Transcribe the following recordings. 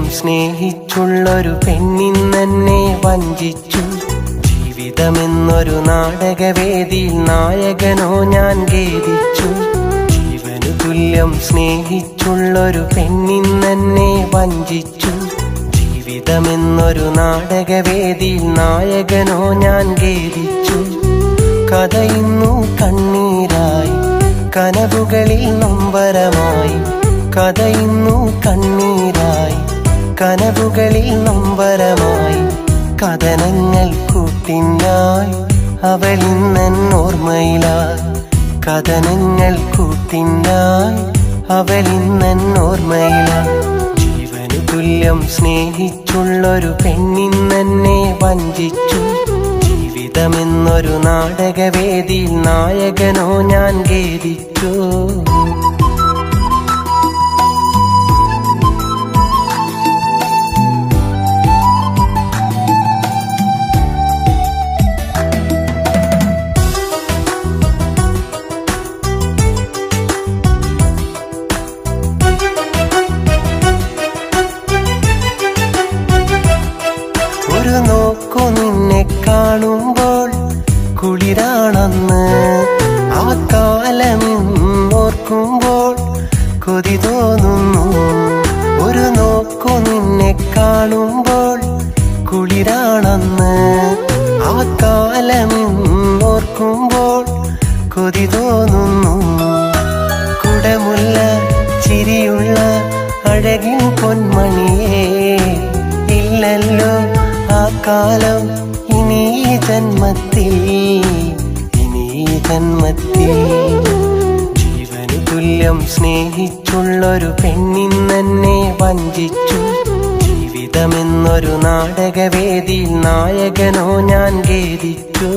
തുല്യം സ്നേഹിച്ചുള്ളൊരു പെണ്ണിന്നെന്നെ വഞ്ചിച്ചു. ജീവിതമെന്നൊരു നാടകവേദിയിൽ നായകനോ ഞാൻ ഖേദിച്ചു. ജീവനു തുല്യം സ്നേഹിച്ചുള്ളൊരു പെണ്ണിന്നെന്നെ വഞ്ചിച്ചു. ജീവിതമെന്നൊരു നാടകവേദിയിൽ നായകനോ ഞാൻ ഖേദിച്ചു. കഥയിന്നു കണ്ണീരായി കനവുകളിൽ നൊമ്പരമായി. കഥയിന്നു കണ്ണീരായി കനവുകളിൽ നൊമ്പരമായി. കഥനങ്ങൾ കൂട്ടിനായി അവളിന്നോർമ്മയിലായി. കഥനങ്ങൾ കൂട്ടിനായി അവളിന്നോർമ്മയിലായി. ജീവനു തുല്യം സ്നേഹിച്ചുള്ളൊരു പെണ്ണിന്നെന്നെ വഞ്ചിച്ചു. ജീവിതമെന്നൊരു നാടകവേദിയിൽ നായകനോ ഞാൻ ഖേദിച്ചു. ഒരു നോക്കു നിന്നെ കാണുമ്പോൾ കുളിരാണെന്ന് ആ കാലമെന്നോർക്കുമ്പോൾ കൊതി തോന്നുന്നു. ഒരു നോക്കു നിന്നെ കാണുമ്പോൾ കുളിരാണെന്ന് ആ കാലമെന്നോർക്കുമ്പോൾ കൊതി തോന്നുന്നു. കുടമുള്ള ചിരിയുള്ള അഴകിൻ പൊന്മണിയേ, ഇല്ലല്ലോ ആ കാലം ഇനി ജന്മത്തിൽ, ഇനി ജന്മത്തിൽ. ജീവനു തുല്യം സ്നേഹിച്ചുള്ളൊരു പെണ്ണിന്നെന്നെ വഞ്ചിച്ചു. ജീവിതമെന്നൊരു നാടകവേദിയിൽ നായകനോ ഞാൻ ഖേദിച്ചു.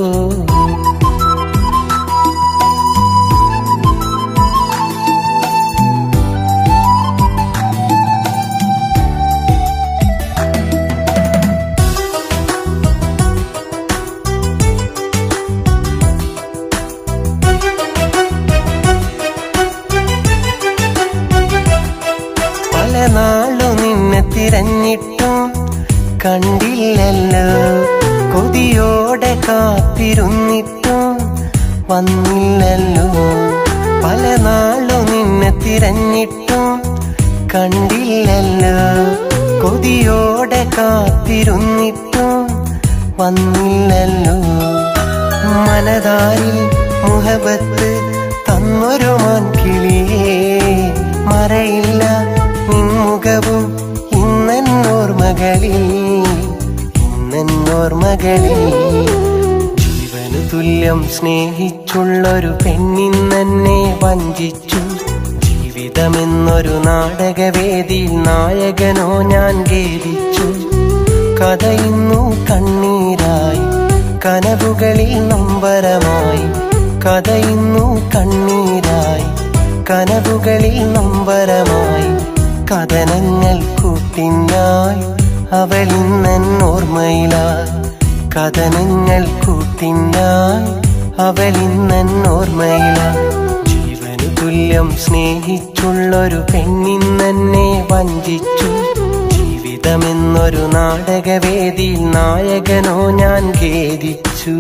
നാളു നിന്നെ തിരഞ്ഞിട്ടും കണ്ടില്ലല്ലോ. കൊതിയോടെ കാത്തിരുന്നിട്ടും വന്നില്ലല്ലോ. പല നാളു നിന്നെ തിരഞ്ഞിട്ടും കണ്ടില്ലല്ലോ. കൊതിയോടെ കാത്തിരുന്നിട്ടും വന്നില്ലല്ലോ. മനതാരിൽ മുഹബത്ത് തന്നൊരു മാൻകിളിയേ, മറയില്ല നിൻമുഖവും ഇന്നോർമകളിൽ, ഇന്നോർമകളിൽ. ജീവനു തുല്യം സ്നേഹിച്ചുള്ളൊരു പെണ്ണിന്നെന്നെ വഞ്ചിച്ചു. ജീവിതമെന്നൊരു നാടകവേദിയിൽ നായകനോ ഞാൻ ഖേദിച്ചു. കഥയിന്നു കണ്ണീരായി കനവുകളിൽ നൊമ്പരമായി. കഥയിന്നു കണ്ണീരായി കനവുകളിൽ നൊമ്പരമായി. കഥനങ്ങൾ കൂട്ടിനായി അവളിന്നോർമ്മയിലായി. കഥനങ്ങൾ കൂട്ടിനായി അവളിന്നോർമ്മയിലായി. ജീവനു തുല്യം സ്നേഹിച്ചുള്ളൊരു പെണ്ണിന്നെന്നെ വഞ്ചിച്ചു. ജീവിതമെന്നൊരു നാടകവേദിയിൽ നായകനോ ഞാൻ ഖേദിച്ചു.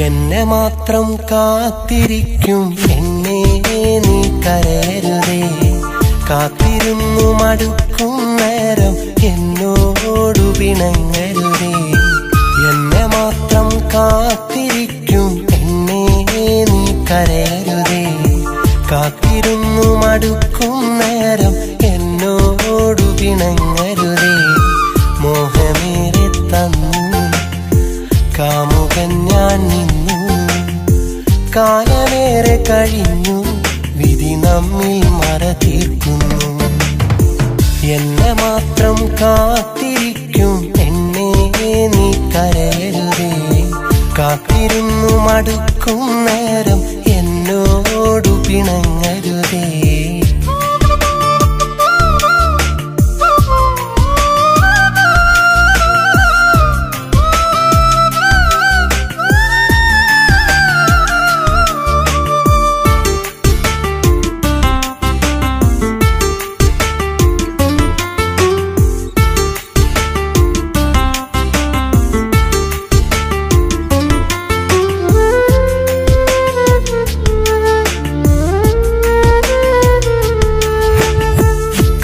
എന്നെ മാത്രം കാത്തിരിക്കും എന്നെ നീ കരയരുതേ. കാത്തിരുന്നു മടുക്കും നേരം എന്നോടു പിണങ്ങരുതേ. എന്നെ മാത്രം കാത്തിരിക്കും എന്നെ നീ കരയരുതേ. കാത്തിരുന്നു മടുക്കും നേരം എന്നോടു പിണങ്ങരുതേ. മോഹമേറെ തന്നു കാമുകൻ ഞാൻ നിന്നു. കാലമേറെ കഴിഞ്ഞു വിധി നമ്മിൽ മറ തീർക്കുന്നു. എന്നെ മാത്രം കാത്തിരിക്കും പെണ്ണേ നീ കരയരുതേ. കാത്തിരുന്നു മടുക്കും നേരം എന്നോടു പിണങ്ങരുതേ.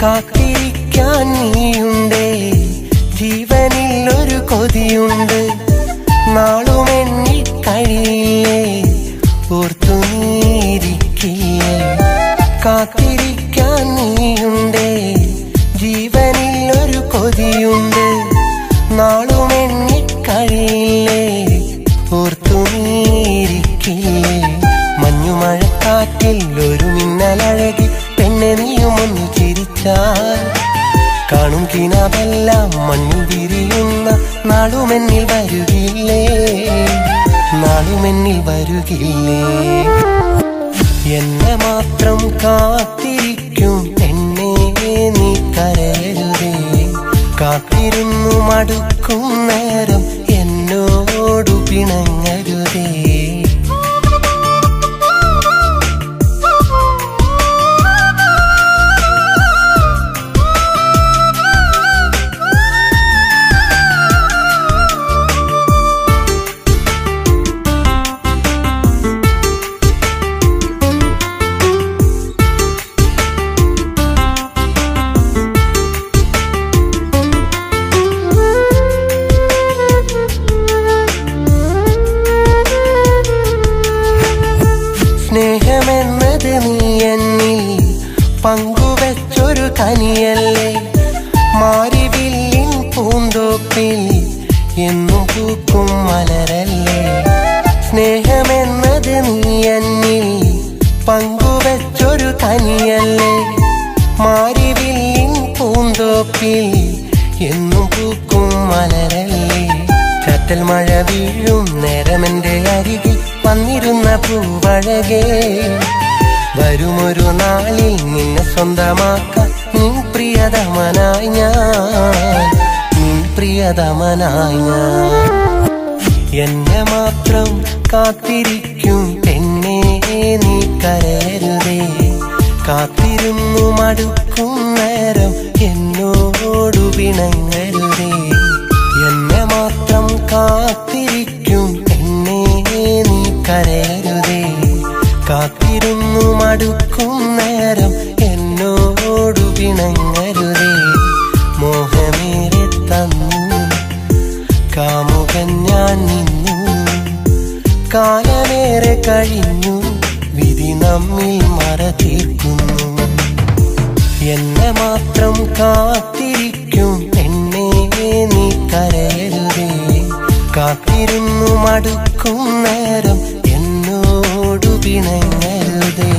കാത്തിരിക്കാൻ നീയുണ്ടേ, ജീവനിൽ ഒരു കൊതിയുണ്ട്. നാളും എണ്ണി കഴിയില്ലേ, ഓർത്തു നീരിക്കില്ലേ. കാത്തിരിക്കാൻ നീയുണ്ടേ, ജീവനിൽ ഒരു കൊതിയുണ്ട്. നാളും എണ്ണി കഴിയില്ലേ, ഓർത്തു നീരിക്കില്ലേ. മഞ്ഞുമഴക്കാറ്റിൽ ഒരു മിന്നലഴകി പെണ്ണെ നീയുമൊന്നു ചിരിച്ചാൽ കാണും കിനാവെല്ലാം മണ്ണിൽ വിരിയുന്ന നാളുമെന്നിൽ വരുകില്ലേ, നാളുമെന്നിൽ വരുകില്ലേ. എന്നെ മാത്രം കാത്തിരിക്കും പെണ്ണേ നീ കരയരുതേ. കാത്തിരുന്നു മടുക്കും നേരം എന്നോടു പിണങ്ങരുതേ. സ്നേഹമെന്നത് നീ എന്നിൽ പങ്കുവെച്ചൊരു കനിയല്ലേ. മാരിവില്ലിൻ പൂന്തോപ്പിൽ എന്നും പൂക്കും മലരല്ലേ. സ്നേഹമെന്നത് നീ എന്നിൽ പങ്കുവെച്ചൊരു കനിയല്ലേ. മാരിവില്ലിൻ പൂന്തോപ്പിൽ എന്നും പൂക്കും മലരല്ലേ. ചാറ്റൽ മഴ വീഴും നേരമെന്റെ അരികിൽ വന്നിരുന്ന പൂവഴകേ. വരുമൊരു നാളിൽ നിന്നെ സ്വന്തമാക്കാൻ നിൻ പ്രിയതമനായി ഞാൻ, നിൻ പ്രിയതമനായി ഞാൻ. എന്നെ മാത്രം കാത്തിരിക്കും പെണ്ണേ നീ കരയരുതേ. കാത്തിരുന്നു മടുക്കും നേരം എന്നോടു പിണങ്ങരുതേ. എന്നെ മാത്രം കാത്തിരിക്കും പെണ്ണേ നീ കരയരുതേ. കാത്തിരുന്നു മടുക്കും നേരം എന്നോടു പിണങ്ങരുതേ. മോഹമേറെ തന്നു കാമുകൻ ഞാൻ നിന്നു. കാലമേറെ കഴിഞ്ഞു വിധി നമ്മിൽ മറ തീർക്കുന്നു. എന്നെ മാത്രം കാത്തിരിക്കും പെണ്ണേ നീ കരയരുതേ. കാത്തിരുന്നു മടുക്കും നേരം എന്നോടു പിണങ്ങരുതേ.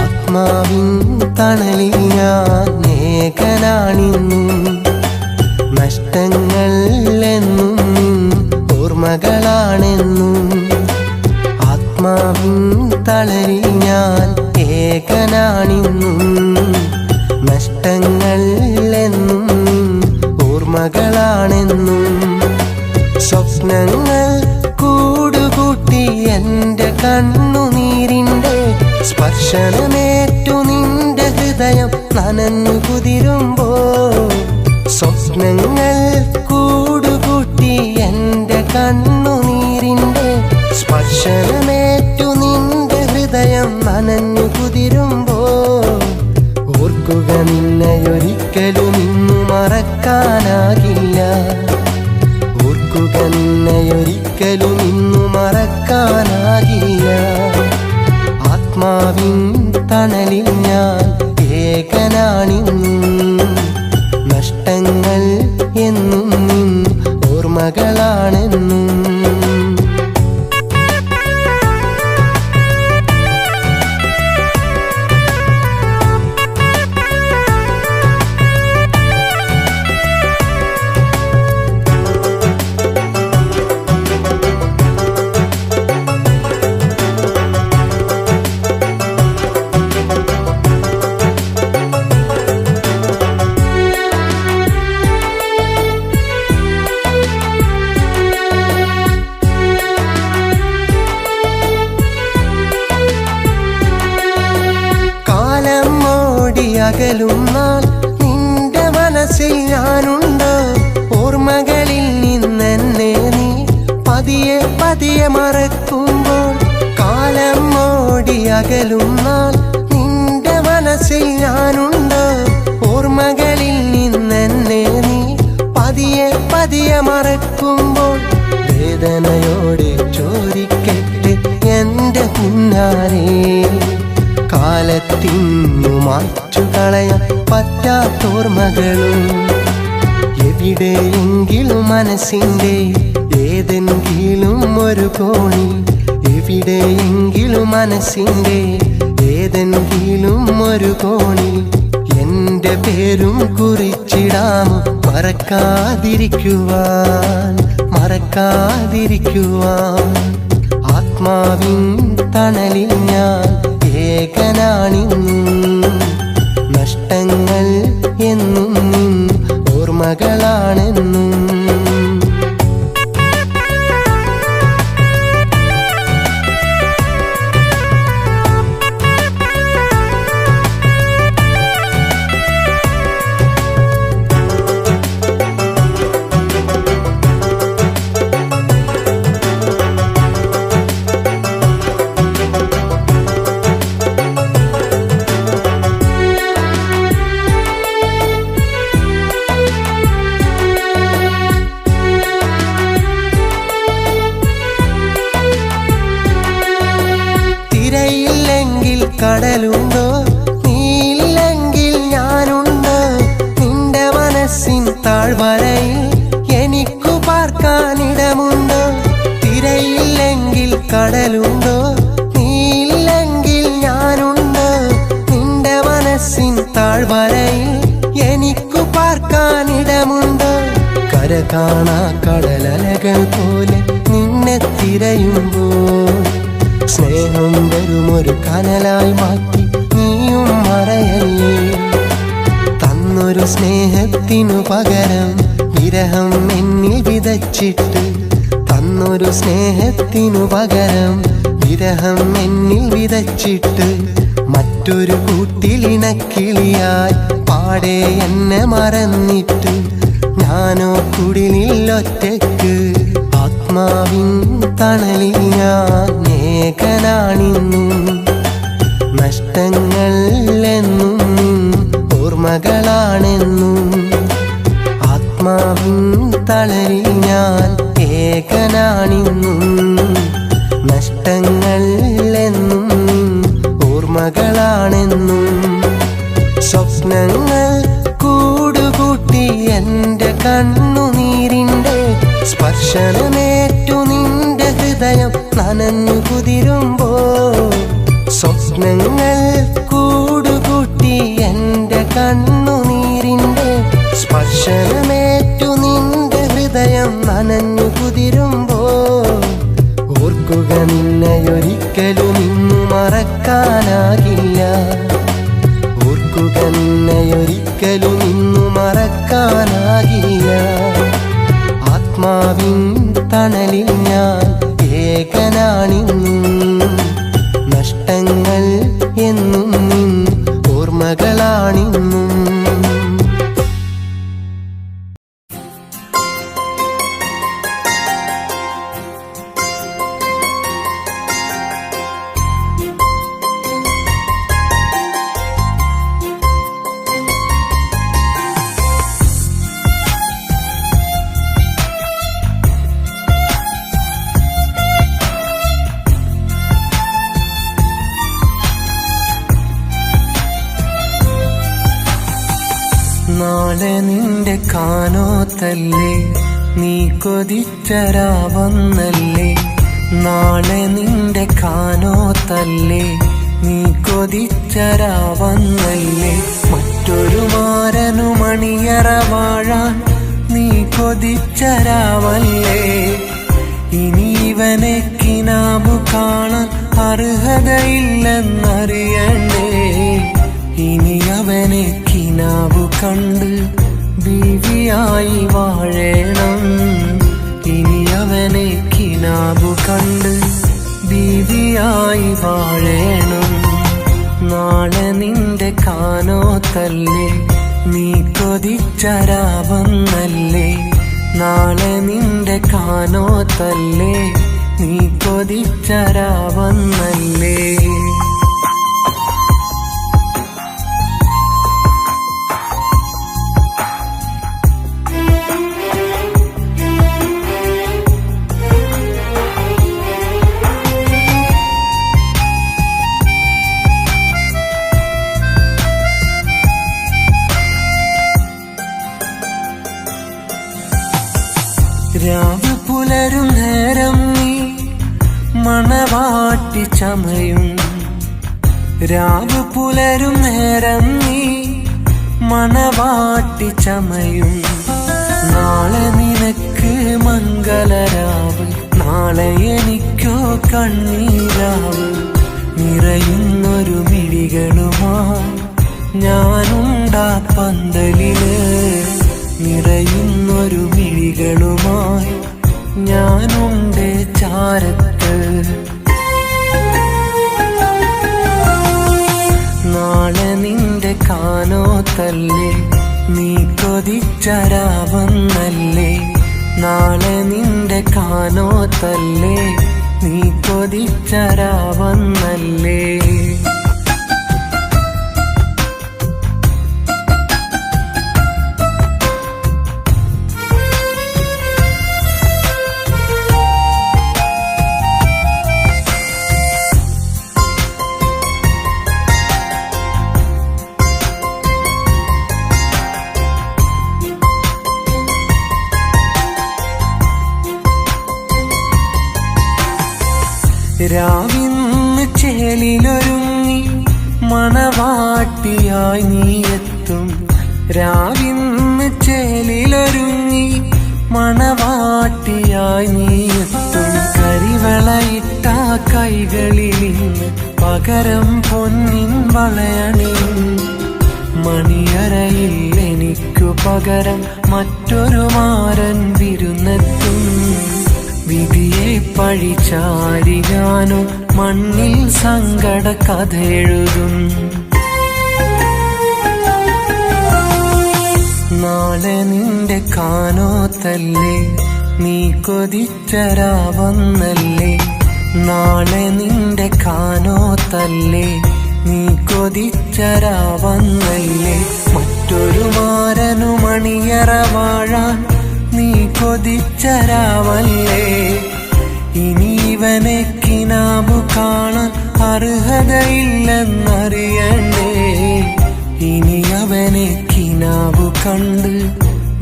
ആത്മാവിൻ തണലിൽ ഞാൻ ഏകനാണിന്നും. നഷ്ടങ്ങൾ എന്നും ഓർമ്മകളാണെന്നും. ആത്മാവിൻ തണലിൽ ഞാൻ ഏകനാണിന്നും. നഷ്ടങ്ങൾ എന്നും ഓർമ്മകളാണെന്നും. സ്വപ്നങ്ങൾ കൂടുകൂട്ടി എൻ്റെ കണ്ണുനീരിൻ്റെ സ്പർശനമേറ്റു നിന്റെ ഹൃദയം നനഞ്ഞു കുതിരുമ്പോൾ. സ്വപ്നങ്ങൾ ഒരിക്കലും ഇന്നു മറക്കാനാകില്ല. ആത്മാവിൻ തണലിൽ ഞാൻ ഏകനാണിന്നും. നഷ്ടങ്ങൾ എന്നും നിൻ ഓർമ്മകളാണെന്നും. അകലും നാൾ നിന്റെ മനസ്സിൽ ഞാനുണ്ട്. ഓർമ്മകളിൽ നിന്നെന്നെ നീ പതിയെ പതിയെ മറക്കുമ്പോൾ. കാലം ഓടി അകലും നാൾ നിന്റെ മനസ്സിൽ ഞാനുണ്ട്. ഓർമ്മകളിൽ നിന്നെന്നെ നീ പതിയെ പതിയെ മറക്കുമ്പോൾ. വേദനയോടെ ചോദിക്കട്ടെ എന്റെ കുഞ്ഞാരേ, കാലത്തിന്നു മാറ്റുകളയാൻ പറ്റാത്തോർമ്മകളും. എവിടെയെങ്കിലും മനസ്സിൻ്റെ ഏതെങ്കിലും ഒരു കോണിൽ, എവിടെയെങ്കിലും മനസ്സിൻ്റെ ഏതെങ്കിലും ഒരു കോണിൽ എൻ്റെ പേരും കുറിച്ചിടാമോ? മറക്കാതിരിക്കുവാൻ മറക്കാതിരിക്കുവാൻ. ആത്മാവിൻ തണലിൽ ഞാൻ ഏകനാണിന്നും. നഷ്ടങ്ങൾ എന്നും നിൻ ഓർമ്മകളാണെന്നും. കടലുണ്ടോ? നീയില്ലെങ്കിൽ ഞാനുണ്ട്. നിന്റെ മനസ്സിൻ താഴ്വരയിൽ എനിക്കു പാർക്കാനിടമുണ്ട്. തിരയില്ലെങ്കിൽ കടലുണ്ടോ? നീയില്ലെങ്കിൽ ഞാനുണ്ട്. നിന്റെ മനസ്സിൻ താഴ്വരയിൽ എനിക്കു പാർക്കാനിടമുണ്ട്. കര കാണാ കടലലകൾ പോലെ നിന്നെ തിരയുമ്പോൾ സ്നേഹം വെറുമൊരു കനലായി മാറ്റി നീയും മറയല്ലേ. തന്നൊരു സ്നേഹത്തിനു പകരം വിരഹം എന്നിൽ വിതച്ചിട്ട്. തന്നൊരു സ്നേഹത്തിനു പകരം വിരഹം എന്നിൽ വിതച്ചിട്ട്. മറ്റൊരു കൂട്ടിലിണക്കിളിയായി പാടെ എന്നെ മറന്നിട്ട്. ഞാനോ കുടിലിൽ ഒറ്റയ്ക്ക്. ആത്മാവിൻ തണലിൽ ഞാൻ ഏകനാണിന്നും. നഷ്ടങ്ങൾ എന്നും ഓർമ്മകളാണെന്നും. ആത്മാവിൻ തണലിൽ ഞാൻ ഏകനാണിന്നും. നഷ്ടങ്ങൾ എന്നും ഓർമ്മകളാണെന്നും. സ്വപ്നങ്ങൾ കൂടുകൂട്ടി എൻ്റെ കണ്ണുനീരിൻ്റെ സ്പർശനമേറ്റു നിന്റെ ഹൃദയം നനഞ്ഞു കുതിരുമ്പോൾ. സ്വപ്നങ്ങൾ കൂടുകൂട്ടി എൻ്റെ കണ്ണുനീരിൻ്റെ സ്പർശനമേറ്റു നിന്റെ ഹൃദയം നനഞ്ഞു കുതിരുമ്പോൾ. ഓർക്കുക നിന്നെയൊരിക്കലും ഇന്നു മറക്കാനാകില്ല. ഓർക്കുക നിന്നെയൊരിക്കലും ഇന്നു മറക്കാനാകില്ല. ആത്മാവിൻ തണലിൽ ഞാൻ ഏകനാണിന്നും. നഷ്ടങ്ങൾ എന്നും നിൻ ഓർമ്മകളാണിന്നും. നാളെ നിന്റെ കാനോത്തല്ലേ നീ കൊതിച്ചരാവന്നല്ലേ നാളെ നിന്റെ കാനോത്തല്ലേ നീ കൊതിച്ചരാവന്നല്ലേ മറ്റൊരു മാരനു മണിയറ വാഴാൻ നീ കൊതിച്ചരാവല്ലേ ഇനി ഇവനെ കിനാബു കാണാൻ അർഹതയില്ലെന്നറിയണ്ടേ ഇനി അവനെ കിനാബു കണ്ട് ബീവിയായി വാഴണം ഇനി അവനെ കിനാബു കണ്ട് ബീവിയായി വാഴണം നാളെ നിന്റെ കാനോത്തല്ലേ നീ കൊതിച്ചരാവന്നല്ലേ നാളെ നിന്റെ കാനോത്തല്ലേ നീ കൊതിച്ചരാവന്നല്ലേ രാവ് പുലരും നേരം നീ മണവാട്ടി ചമയും രാവ് പുലരും നേരം നീ മണവാട്ടി ചമയും നാളെ നിനക്ക് മംഗളരാവ് നാളെ എനിക്കോ കണ്ണീരാവ് നിറയുന്നൊരു മിഴികളുമായി ഞാനുണ്ടാ പന്തലില് നിറയുന്നൊരു മിഴികളുമായി ഞാനുണ്ട് ചാരത്ത് നാളെ നിന്റെ കാനോത്തല്ലേ നീ കൊതിച്ചരാവന്നല്ലേ നാളെ നിന്റെ കാനോത്തല്ലേ നീ കൊതിച്ചരാവന്നല്ലേ രാവിന്ന് ചേലിലൊരുങ്ങി മണവാട്ടിയായി നീ എത്തും രാവിന്ന് ചേലിലൊരുങ്ങി മണവാട്ടിയായി നീ എത്തും കരിവളയിട്ട കൈകളിലിന്ന് പകരം പൊന്നിൻ വളയണിയും മണിയറയിൽ എനിക്കു പകരം മറ്റൊരു മാരൻ വിരുന്നെത്തും വിധിയെ പഴിച്ചാരി ഞാനും മണ്ണിൽ സങ്കട കഥയെഴുതും നാളെ നിന്റെ കാനോത്തല്ലേ നീ കൊതിച്ചരാവന്നല്ലേ നാളെ നിന്റെ കാനോത്തല്ലേ നീ കൊതിച്ചരാവന്നല്ലേ മറ്റൊരു മാരനു മണിയറ വാഴാൻ നീ കൊതിച്ചരാവല്ലേ ഇനി ഇവനെ കിനാബു കാണാൻ അർഹതയില്ലെന്നറിയണ്ടേ ഇനി അവനെ കിനാബു കണ്ട്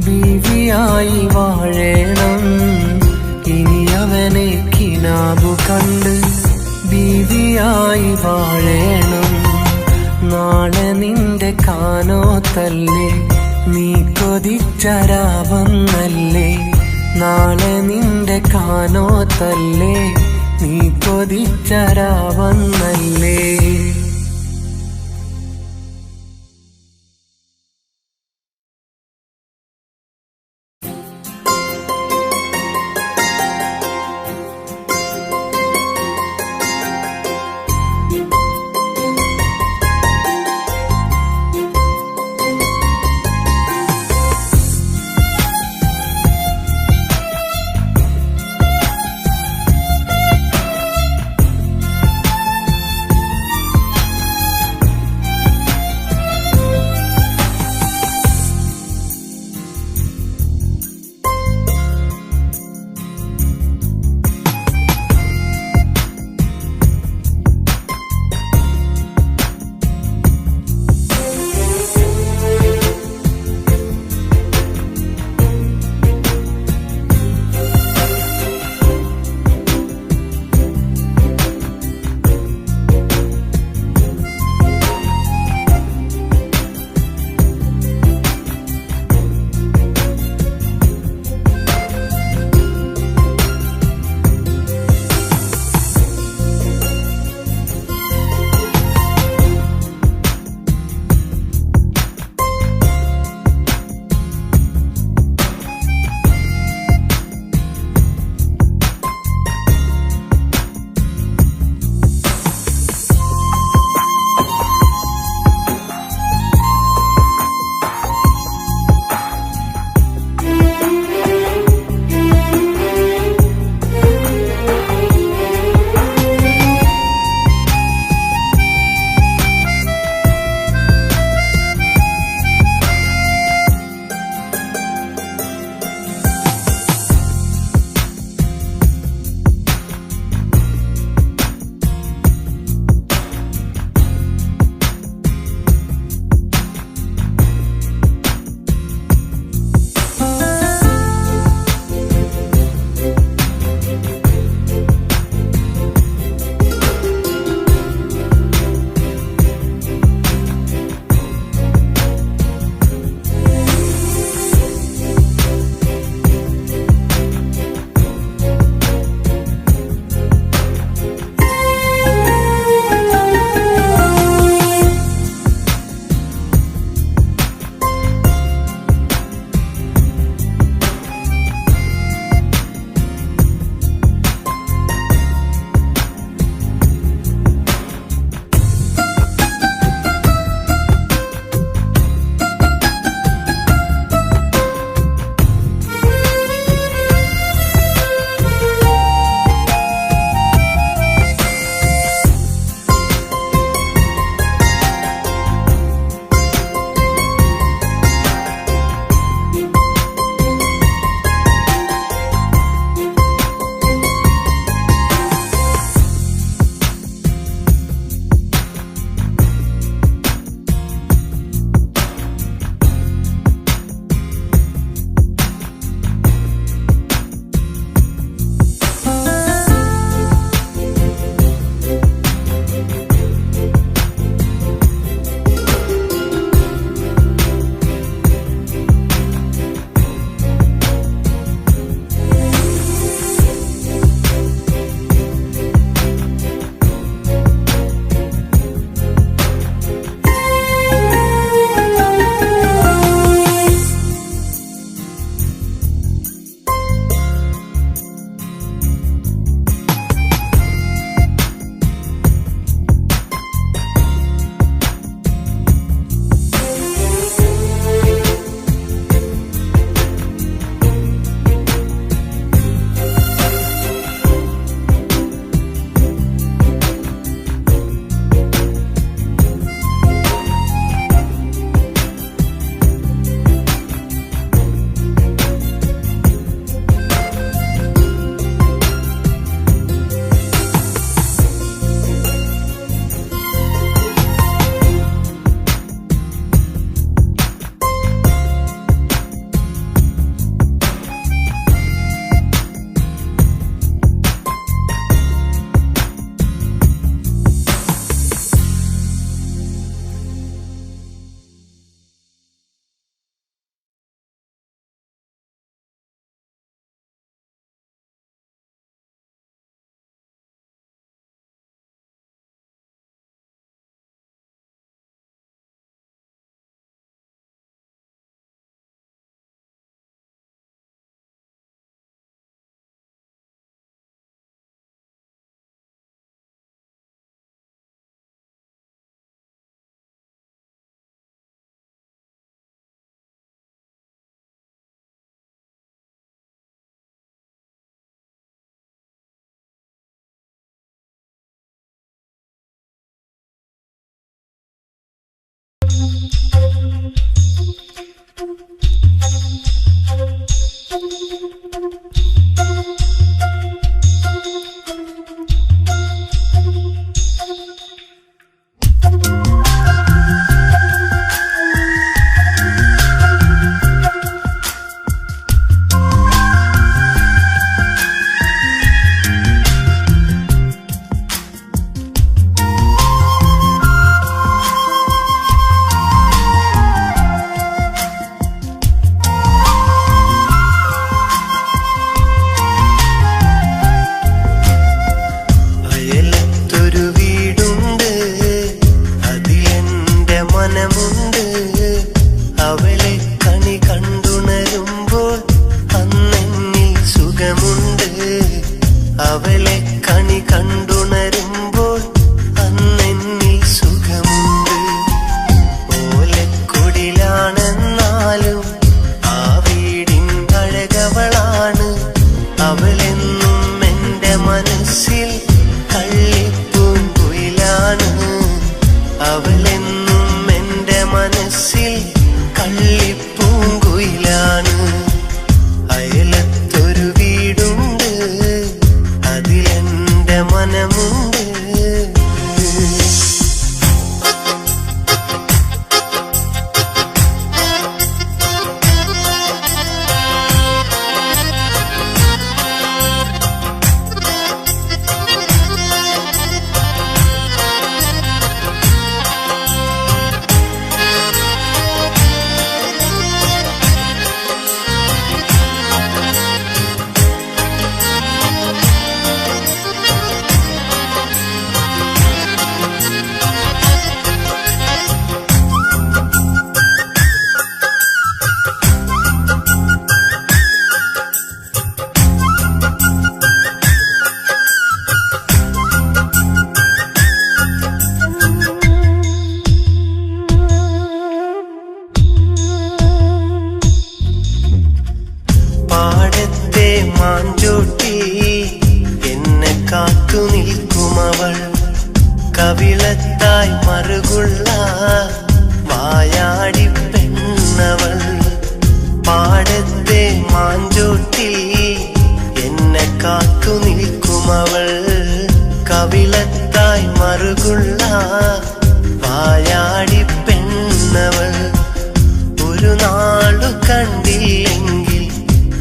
ബീവിയായി വാഴണം ഇനി അവനെ കിനാബു കണ്ട് ബീവിയായി വാഴണം നാളെ നിന്റെ കാനോത്തല്ലേ നീ കൊതിച്ചരാവന്നല്ലേ നാളെ നിന്റെ കാനോത്തല്ലേ നീ കൊതിച്ചരാവന്നല്ലേ സുഖമുണ്ട്. അവളെ കണി കണ്ടുണരുമ്പോൾ അന്നെന്നിൽ സുഖമുണ്ട്. ഓലക്കുടിലാണെന്നാലും ആ വീടിൻ അഴകവളാണ്. അവളെന്നും എന്റെ മനസ്സിൽ കള്ളിപ്പൂങ്കുയിലാണ്. അവളെന്നും എന്റെ മനസ്സിൽ കള്ളിപ്പൂങ്കുയിലാണ്. അയലത്തൊരു വീടുണ്ട്, അതിലെന്റെ മനമുണ്ട്. പാടത്തെ മാഞ്ചോട്ടി എന്നെ കാത്തു നിൽക്കുമവൾ. കവിളത്തായി മറുകുള്ള വായാടി പെണ്ണവൾ. പാടത്തെ മാഞ്ചോട്ടി എന്നെ കാത്തു നിൽക്കുമവൾ. കവിളത്തായി മറുകുള്ള വായാടി പെണ്ണവൾ. ഒരു നാളു കണ്ടില്ലെങ്കിൽ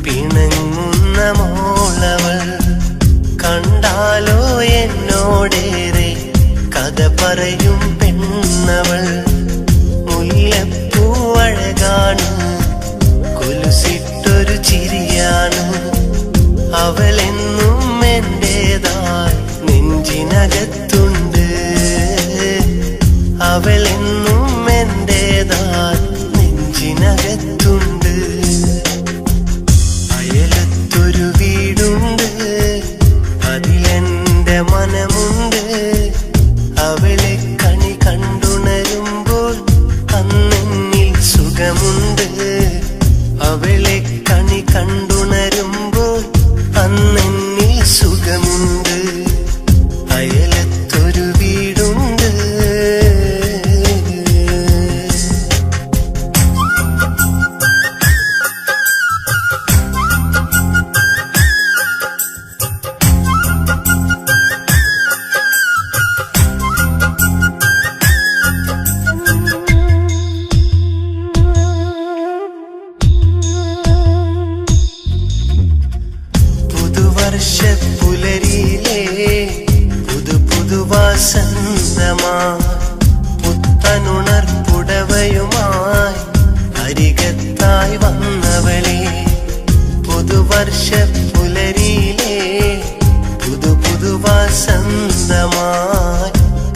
പിണങ്ങുന്ന മോളവൾ. കണ്ടാലോ എന്നോടേറെ കഥ പറയും പെണ്ണവൾ. മുല്ലപ്പൂവഴകാണ്, കൊലുസിട്ടൊരു ചിരിയാണ്. അവളെന്നും എന്റേതായി നെഞ്ചിനകത്തുണ്ട്. അവളെന്നും എന്റേതായി നെഞ്ചിനകത്തുണ്ട്. അയലത്തൊരു വീടുണ്ട്, അതിലെന്റെ മനമുണ്ട്. അവളെ കണി കണ്ടുണരുമ്പോൾ അന്നെന്നിൽ സുഖമുണ്ട്. അവളെ കണി കണ്ടുണരുമ്പോൾ അന്നെന്നിൽ സുഖമുണ്ട്. അയലത്തൊരു വീടുണ്ട്. പുലരിയിലെ പുതുവസന്തമാ പുത്തനുണർപ്പുടവയുമായി അരികത്തായി വന്നവളെ. പുതുവർഷപ്പുലരിയിലെ പുതുവസന്തമായി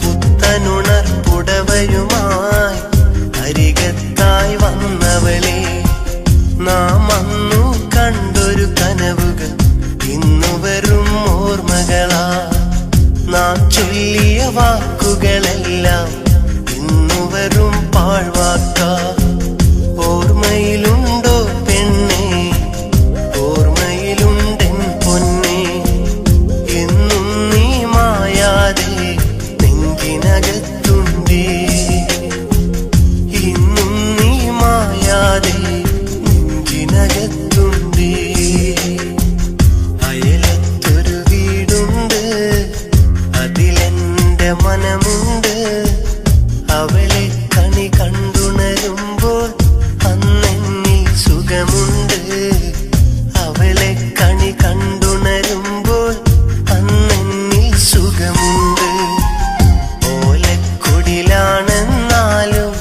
പുത്തനുണർപ്പുടവയുമായി അരികത്തായി വന്നവളെ. നാം അന്നു കണ്ടൊരു കനവുകൾ ഇന്നു വെറും ഓർമ്മകളാ. നാം ചൊല്ലിയ വാക്കുകളെല്ലാം ഇന്നു വെറും പാഴ്വാക്കാ. ഓർമ്മയിലുണ്ടോ പെണ്ണേ, ഓർമ്മയിലുണ്ടെൻ പൊന്നേ. എന്നും നീ മായാതെ നെഞ്ചിനകത്തുണ്ടേ. ഇന്നും നീ മായാതെ നെഞ്ചിനകത്തുണ്ടേ. അയലത്തൊരു വീടുണ്ട്, അതിലെന്റെ മനമുണ്ട്. അവളെ കണി കണ്ടുണരുമ്പോൾ അന്നെന്നിൽ സുഖമുണ്ട്. അവളെ കണി കണ്ടുണരുമ്പോൾ അന്നെന്നിൽ സുഖമുണ്ട്. ഓലക്കുടിലാണെന്നാലും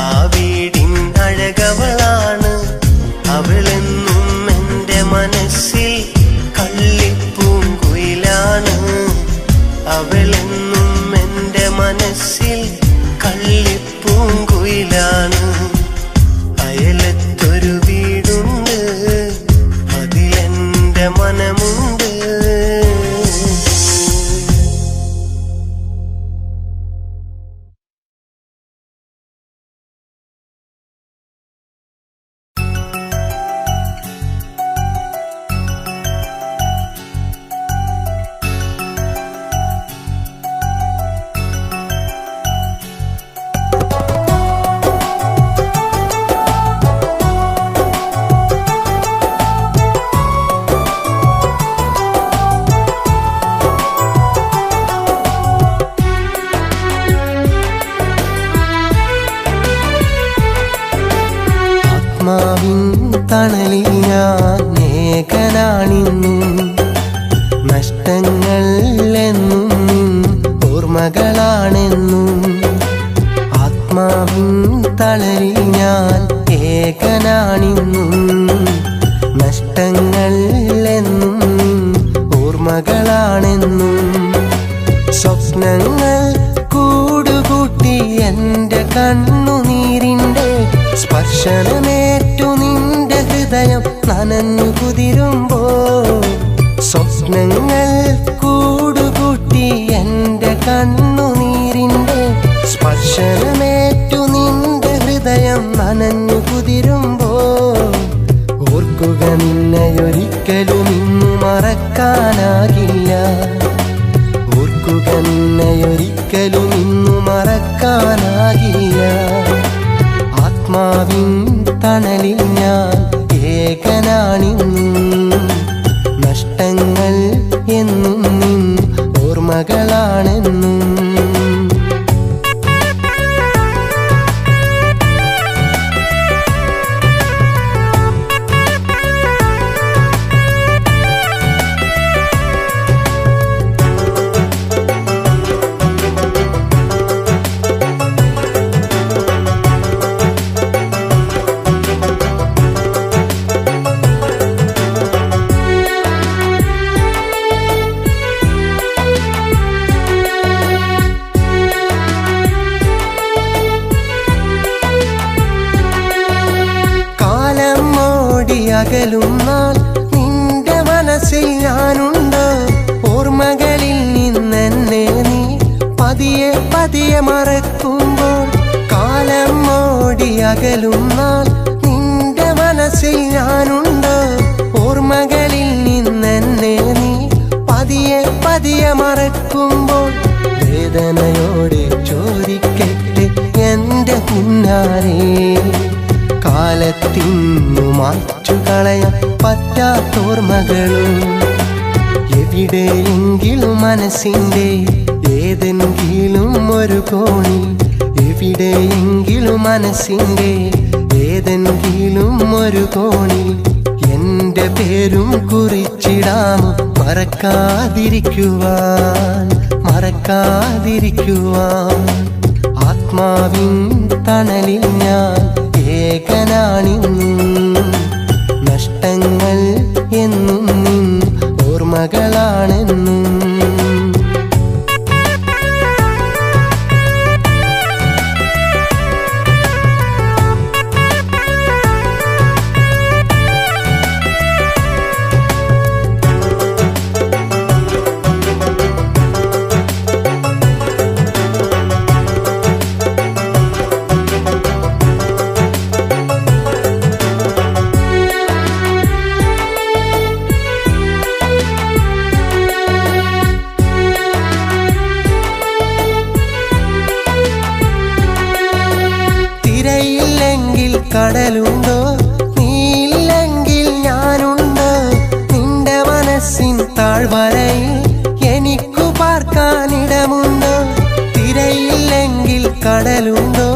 ആ വീടിൻ അഴകവളാണ്. അവളെന്നും എന്റെ മനസ്സിൽ കള്ളിപ്പൂങ്കുയിലാണ്. അവളെന്നും എന്റെ മനസ്സിൽ കള്ളിപ്പൂങ്കുയിലാണ്. അയലത്തൊരു വീടുണ്ട്, അതിലെന്റെ എൻ്റെ മനമുണ്ട്. ആത്മാവിൻ തണലിൽ ഞാൻ ഏകനാണിന്നും, നഷ്ടങ്ങൾ എന്നും ഓർമ്മകളാണെന്നും. ആത്മാവിൻ തണലിൽ ഞാൻ ഏകനാണിന്നും, നഷ്ടങ്ങൾ എന്നും ഓർമ്മകളാണെന്നും. സ്വപ്നങ്ങൾ കൂടുകൂട്ടി എൻ്റെ കണ്ണുനീരിൻ്റെ സ്പർശനമേറ്റു നിന്റെ ഹൃദയം നനഞ്ഞു കുതിരുമ്പോൾ. സ്വപ്നങ്ങൾ കൂടുകൂട്ടി എൻ്റെ കണ്ണുനീരിൻ്റെ സ്പർശനമേറ്റു നിന്റെ ഹൃദയം നനഞ്ഞു കുതിരുമ്പോൾ. ഓർക്കുക നിന്നെയൊരിക്കലും ഇന്നു മറക്കാനാകില്ല, ഓർക്കുക നിന്നെയൊരിക്കലും ഇന്നു മറക്കാനാകില്ല. ആത്മാവിൻ തണലിൽ ഞാൻ ഏകനാണിന്നും, നഷ്ടങ്ങൾ എന്നും നിൻ ഓർമ്മകളാണെന്നും. അകലും നാൾ നിന്റെ മനസ്സിൽ ഞാനുണ്ട്, ഓർമ്മകളിൽ നിന്നെന്നെ നീ പതിയെ പതിയെ മറക്കുമ്പോൾ. കാലം ഓടി അകലും നാൾ നിന്റെ മനസ്സിൽ ഞാനുണ്ട്, ഓർമ്മകളിൽ നിന്നെന്നെ നീ പതിയെ പതിയെ മറക്കുമ്പോൾ. വേദനയോടെ ചോദിക്കട്ടെ എൻ്റെ പിന്നാലെ, കാലത്തിന്നു മാറ്റുകളയാൻ പറ്റാത്തോർമ്മകളും. എവിടെയെങ്കിലും മനസ്സിൻ്റെ ഏതെങ്കിലും ഒരു കോണിൽ, എവിടെയെങ്കിലും മനസ്സിൻ്റെ ഏതെങ്കിലും ഒരു കോണിൽ എൻ്റെ പേരും കുറിച്ചിടാമോ, മറക്കാതിരിക്കുവാൻ മറക്കാതിരിക്കുവാൻ. ആത്മാവിൻ തണലിൽ ഞാൻ ഏകനാണിന്നും, നഷ്ടങ്ങൾ എന്നും നിൻ ഓർമ്മകളാണെന്നും. തിരയില്ലെങ്കിൽ കടലുണ്ടോ, നീയില്ലെങ്കിൽ ഞാനുണ്ട്. നിന്റെ മനസ്സിൻ താഴ്വരയിൽ എനിക്കു പാർക്കാനിടമുണ്ട്. തിരയില്ലെങ്കിൽ കടലുണ്ടോ,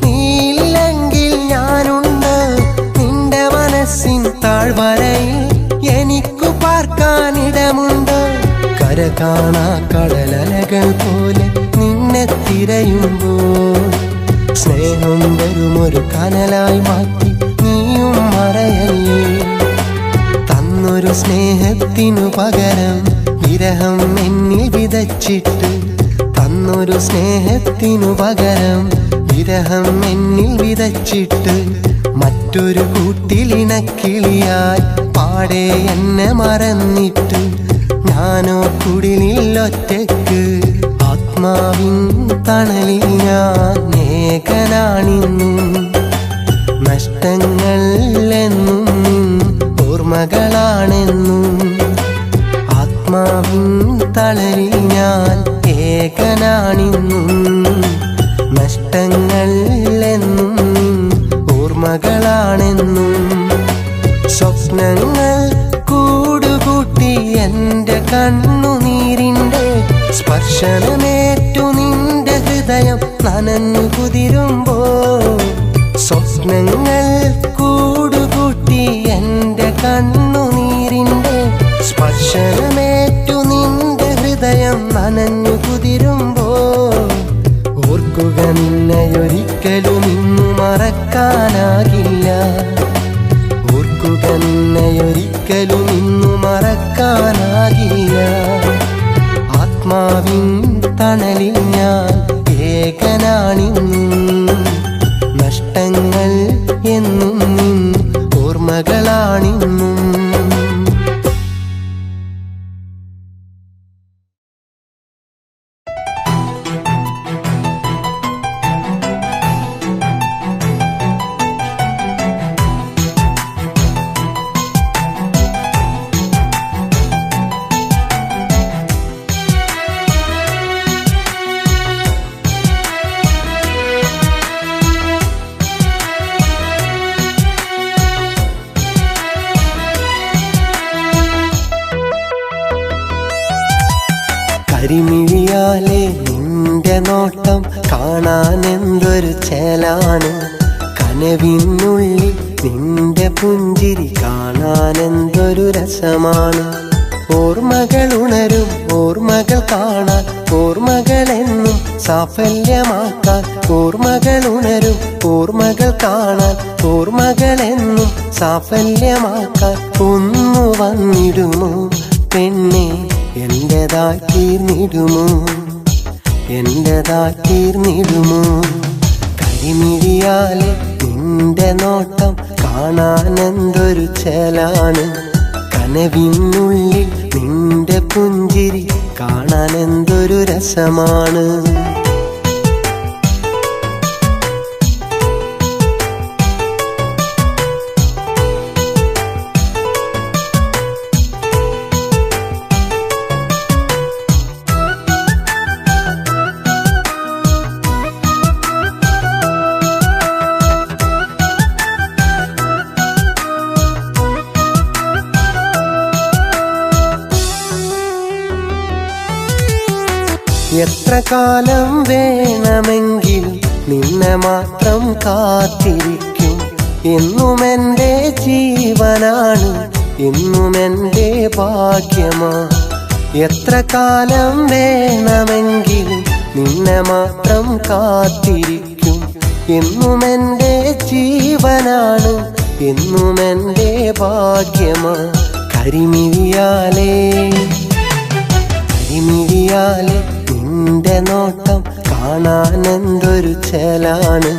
നീയില്ലെങ്കിൽ ഞാനുണ്ട്. നിന്റെ മനസ്സിൻ താഴ്വരയിൽ എനിക്കു പാർക്കാനിടമുണ്ട്. കര കാണാ കടലലകൾ പോലെ നിന്നെ തിരയുമ്പോൾ, സ്നേഹം വരുമൊരു കനലായി മാറ്റി നീയും മറയല്ലേ. തന്നൊരു സ്നേഹത്തിനു പകരം വിരഹം എന്നിൽ വിതച്ചിട്ട്, തന്നൊരു സ്നേഹത്തിനു പകരം വിരഹം എന്നിൽ വിതച്ചിട്ട് മറ്റൊരു കൂട്ടിലിണക്കിളിയായി പാടെ എന്നെ മറന്നിട്ട് ഞാനോ കുടിലിലൊറ്റക്ക് ആത്മാവിൻ തണലിൽ ഞാൻ ഏകനാണിന്നും നഷ്ടങ്ങൾ എന്നും ഓർമ്മകളാണെന്നും ആത്മാവിൻ തണലിൽ ഞാൻ ഏകനാണിന്നും നഷ്ടങ്ങൾ എന്നും ഓർമ്മകളാണെന്നും സ്വപ്നങ്ങൾ കൂടുകൂട്ടി എൻ്റെ കണ്ണുനീരിൻ്റെ സ്പർശനമേറ്റു നിന്റെ ഹൃദയം നനഞ്ഞു കുതിരുമ്പോൾ സ്വപ്നങ്ങൾ കൂടുകൂട്ടി എൻ്റെ കണ്ണുനീരിൻ്റെ സ്പർശനമേറ്റു നിന്റെ ഹൃദയം നനഞ്ഞു കുതിരുമ്പോൾ ഓർക്കുക നിന്നെയൊരിക്കലും ഇന്നു മറക്കാനാകില്ല ഓർക്കുക നിന്നെയൊരിക്കലും ഇന്നു മറക്കാനാകില്ല ആത്മാവിൻ തണലിൽ ഞാൻ ഏകനാണിന്നും നഷ്ടങ്ങൾ എന്നും നിൻ ഓർമ്മകളാണിന്നും കരിമിഴിയാലെ നിന്റെ നോട്ടം കാണാൻ എന്തൊരു ചേലാണ് കനവിനുള്ളിൽ നിന്റെ പുഞ്ചിരി കാണാൻ എന്തൊരു രസമാണ് ഓർമ്മകൾ ഉണരും ഓർമ്മകൾ കാണാൻ ഓർമ്മകളെന്നും സാഫല്യമാക്കാൻ ഓർമ്മകൾ ഉണരും ഓർമ്മകൾ കാണാൻ ഓർമ്മകളെന്നും സാഫല്യമാക്കാൻ ഒന്നു വന്നിടുമോ പെണ്ണെ എന്റേതായി തീർന്നിടുമോ എന്റേതായി തീർന്നിടുമോ കരിമിഴിയാലെ നിന്റെ നോട്ടം കാണാൻ എന്തൊരു ചേലാണ് കനവിനുള്ളിൽ നിന്റെ പുഞ്ചിരി കാണാൻ എന്തൊരു രസമാണ് എത്ര കാലം വേണമെങ്കിൽ നിന്നെ മാത്രം കാത്തിരിക്കും എന്നും എൻ്റെ ജീവനാണ് എന്നും എൻ്റെ ഭാഗ്യമാ എത്ര കാലം വേണമെങ്കിൽ നിന്നെ മാത്രം കാത്തിരിക്കും എന്നും എൻ്റെ ജീവനാണ് എന്നും എൻ്റെ ഭാഗ്യമാ കരിമിഴിയാലെ കരിമിഴിയാലെ നിന്റെ നോട്ടം കാണാൻ എന്തൊരു ചേലാണ്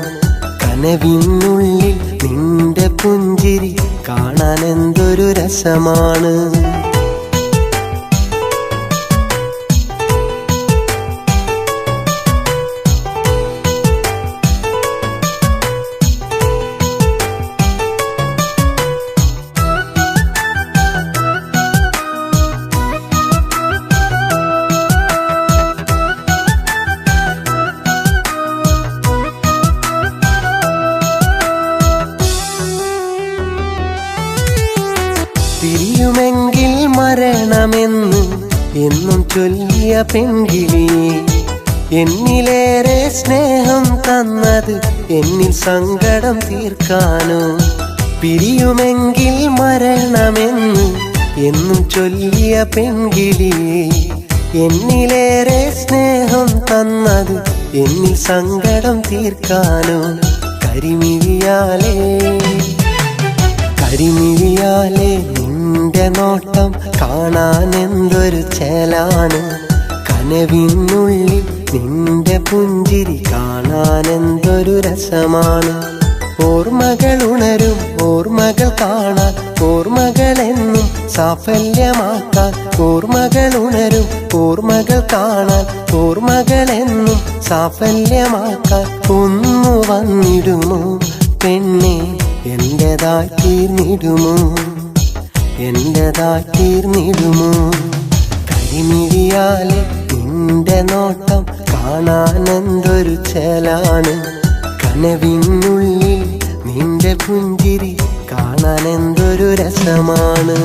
കനവിനുള്ളിൽ നിന്റെ പുഞ്ചിരി കാണാൻ എന്തൊരു രസമാണ് പിരിയുമെങ്കിൽ മരണമെന്ന് എന്നും ചൊല്ലിയ പെൺകിളിയെ എന്നിലേറെ സ്നേഹം തന്നത് എന്നിൽ സങ്കടം തീർക്കാനോ പിരിയുമെങ്കിൽ മരണമെന്ന് എന്നും ചൊല്ലിയ പെൺകിളിയെ എന്നിലേറെ സ്നേഹം തന്നത് എന്നിൽ സങ്കടം തീർക്കാനോ കരിമിഴിയാലെ കരിമിഴിയാലെ നിന്റെ നോട്ടം കാണാൻ എന്തൊരു ചേലാണ് കനവിനുള്ളിൽ നിന്റെ പുഞ്ചിരി കാണാൻ എന്തൊരു രസമാണ് ഓർമ്മകൾ ഉണരും ഓർമ്മകൾ കാണാൻ ഓർമ്മകളെന്നും സാഫല്യമാക്കാൻ ഓർമ്മകൾ ഉണരും ഓർമ്മകൾ കാണാൻ ഓർമ്മകളെന്നും സാഫല്യമാക്കാൻ ഒന്നു വന്നിടുമോ പെണ്ണെ എന്റേതായി തീർന്നിടുമോ എന്റേതായി തീർന്നിടുമോ കരിമിഴിയാലെ നിന്റെ നോട്ടം കാണാൻ എന്തൊരു ചേലാണ് കനവിനുള്ളിൽ നിന്റെ പുഞ്ചിരി കാണാൻ എന്തൊരു രസമാണ്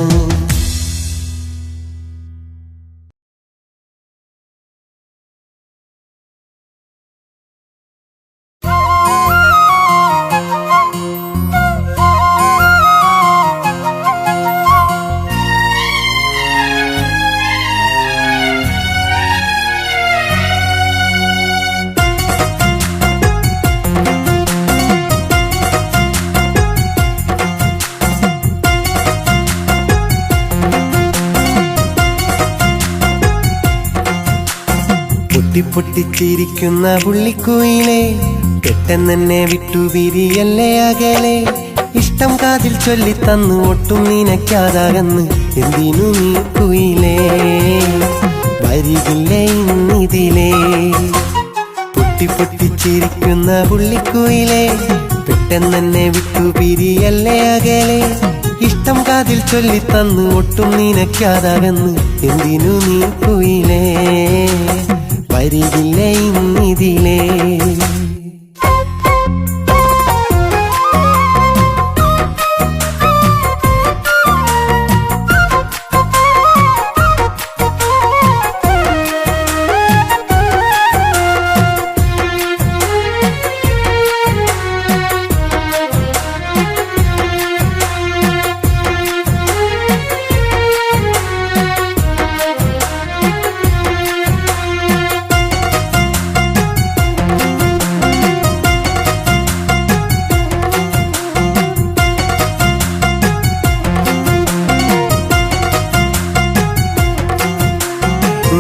പൊട്ടിപ്പൊട്ടിച്ചിരിക്കുന്ന പുള്ളിക്കുയിലേ പെട്ടെന്നെ വിട്ടുപിരിയല്ലേ അകലെ ഇഷ്ടം കാതിൽ ചൊല്ലിത്തന്നു ഒട്ടും നിനക്കാതാകന്ന് എന്തിനു നീ കുയിലേ വരികില്ലേ ഇന്നിതിലേ പൊട്ടിപ്പൊട്ടിച്ചിരിക്കുന്ന പുള്ളിക്കുയിലേ പെട്ടെന്നെ വിട്ടുപിരിയല്ലേ അകലെ ഇഷ്ടം കാതിൽ ചൊല്ലിത്തന്നു ഒട്ടും നിനക്കാതാകന്ന് എന്തിനു നീ കുയിലേ വരികില്ലേ ഇന്നിതിലേ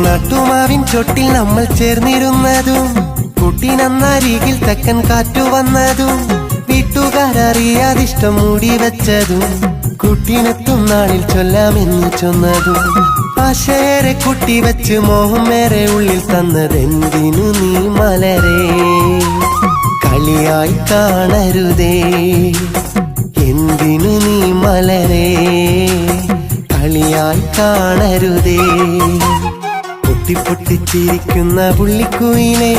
നാട്ടുമാവിൻ ചൊട്ടിൽ നമ്മൾ ചേർന്നിരുന്നതും കുട്ടിനന്നരികിൽ തെക്കൻ കാറ്റു വന്നതും വീട്ടുകാരറിയാതിഷ്ടം മൂടി വെച്ചതും കുട്ടിനെത്തും നാളിൽ ചൊല്ലാമെന്ന് ചൊന്നതും ആശയേറെ കുട്ടി വെച്ച് മോഹം മേറെ ഉള്ളിൽ തന്നതെന്തിനു നീ മലരേ കളിയായി കാണരുതേ എന്തിനു നീ മലരേ കളിയായി കാണരുതേ പൊട്ടിപ്പൊട്ടിച്ചിരിക്കുന്ന പുള്ളിക്കുയിലേ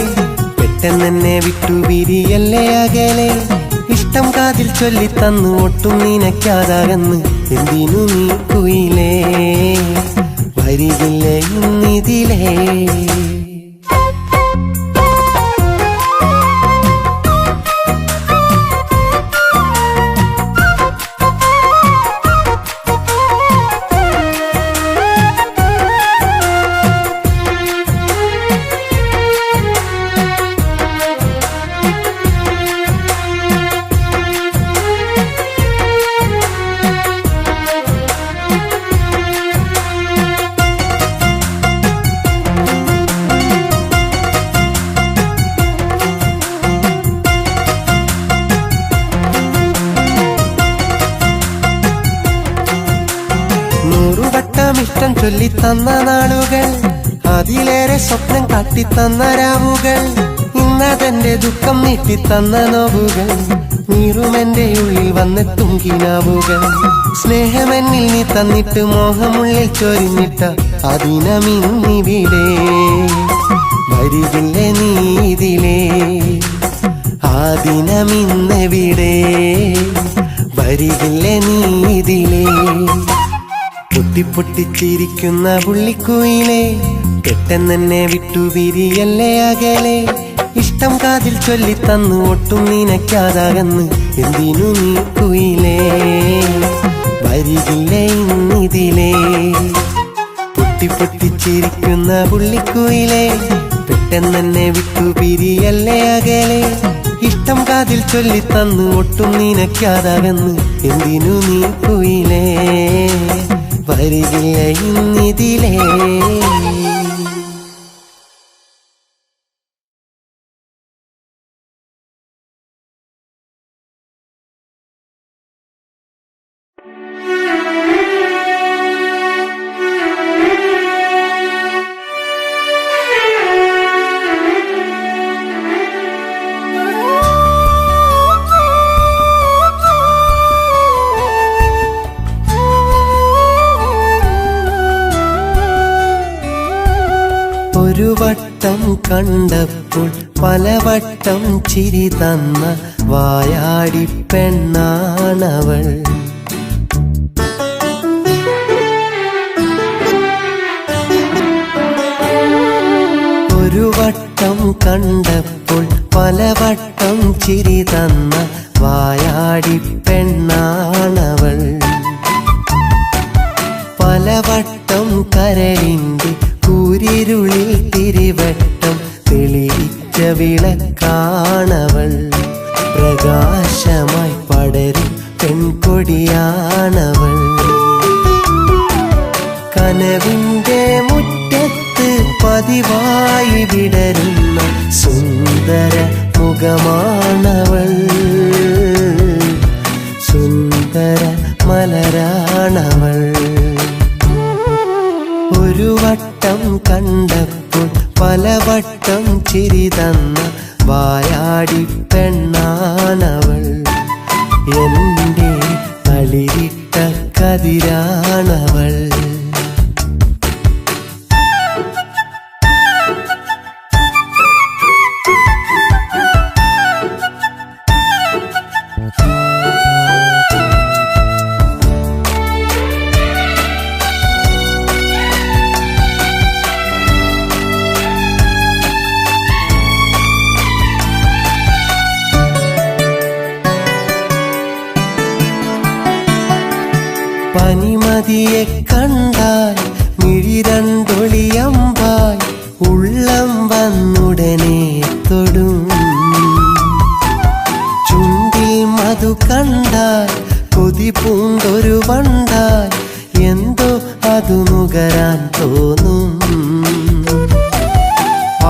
പെട്ടെന്നെ വിട്ടുപിരിയല്ലേ അകലെ ഇഷ്ടം കാതിൽ ചൊല്ലിത്തന്നു ഒട്ടും നിനക്കാതാകന്ന് എന്തിനു നീ കുയിലേ വരികില്ലേ ഇന്നിതിലേ ഇഷ്ടം ചൊല്ലിത്തന്ന നാളുകൾ അതിലേറെ സ്വപ്നം കാട്ടിത്തന്ന രാവുകൾ ഇന്നതെന്റെ ദുഃഖം നീട്ടിത്തന്ന നോവുകൾ നീറുമെന്റെ ഉള്ളിൽ വന്നെത്തും കിനാവുകൾ സ്നേഹമെന്നിൽ നീ തന്നിട്ട് മോഹമുള്ളിൽ ചൊരിഞ്ഞിട്ട അതിനമിന്നിവിടെ വരികില്ലേ നീ ഇതിലേ ആദിനമിന്നെവിടെ വരികില്ലേ നീ ഇതിലേ പൊട്ടിപ്പൊട്ടിച്ചിരിക്കുന്ന പുള്ളിക്കുയിലേ പെട്ടെന്നെ വിട്ടുപിരിയല്ലേ അകലെ ഇഷ്ടം കാതിൽ ചൊല്ലിത്തന്നു ഒട്ടും നിനക്കാതാകന്ന് എന്തിനു നീ കുയിലേ വരികില്ലേ ഇന്നിതിലേ പൊട്ടിപ്പൊട്ടിച്ചിരിക്കുന്ന പുള്ളിക്കുയിലേ പെട്ടെന്നെ വിട്ടുപിരിയല്ലേ അകലെ ഇഷ്ടം കാതിൽ ചൊല്ലിത്തന്നു ഒട്ടും നിനക്കാതാകന്ന് എന്തിനു നീ കുയിലേ വരികില്ലേ ഇന്നിതിലേ ഒരു വട്ടം കണ്ടപ്പോൾ പലവട്ടം ചിരി തന്ന വായാടി പെണ്ണാണവൾ. ഒരു വട്ടം കണ്ടപ്പോൾ പലവട്ടം ചിരി തന്ന വായാടി പെണ്ണാണവൾ. പലവട്ടം കരളിൻ്റെ കൂരിരുളിൽ തിരിവട്ടം തെളിയിച്ച വിളക്കാണവൾ. പ്രകാശമായി പടരും പെൺകൊടിയാണവൾ. കനവിൻ്റെ മുറ്റത്ത് പതിവായി വിടരുന്ന സുന്ദര മുഖമാണവൾ. സുന്ദര മലരാണവൾ. ഒരു വട്ടം കണ്ടപ്പോൾ പലവട്ടം ചിരി തന്ന വായാടി പെണ്ണാണവൾ. എൻ്റെ തളിരിട്ട കതിരാണവൾ. പനിമതിയെ കണ്ടാൽ മിഴി രണ്ടൊളിയമ്പായി ഉള്ളം വന്നുടനെ തൊടും. ചുണ്ടിൽ മധു കണ്ടാൽ കൊതി പൂണ്ടൊരു വണ്ടായി എന്തോ അതു നുകരാൻ തോന്നും.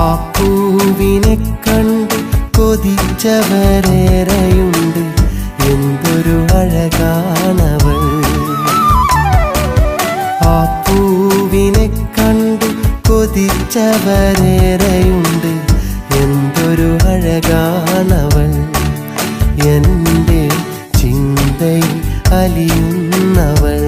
ആ പൂവിനെ കണ്ട് കൊതിച്ചവരേറെയുണ്ട്. എന്തൊരു അഴകാണവൾ. ആ പൂവിനെ കണ്ട് കൊതിച്ചവരേറെയുണ്ട്. എന്തൊരു അഴകാണവൾ. എൻ്റെ ചിന്തയിൽ അലിയുന്നവൾ.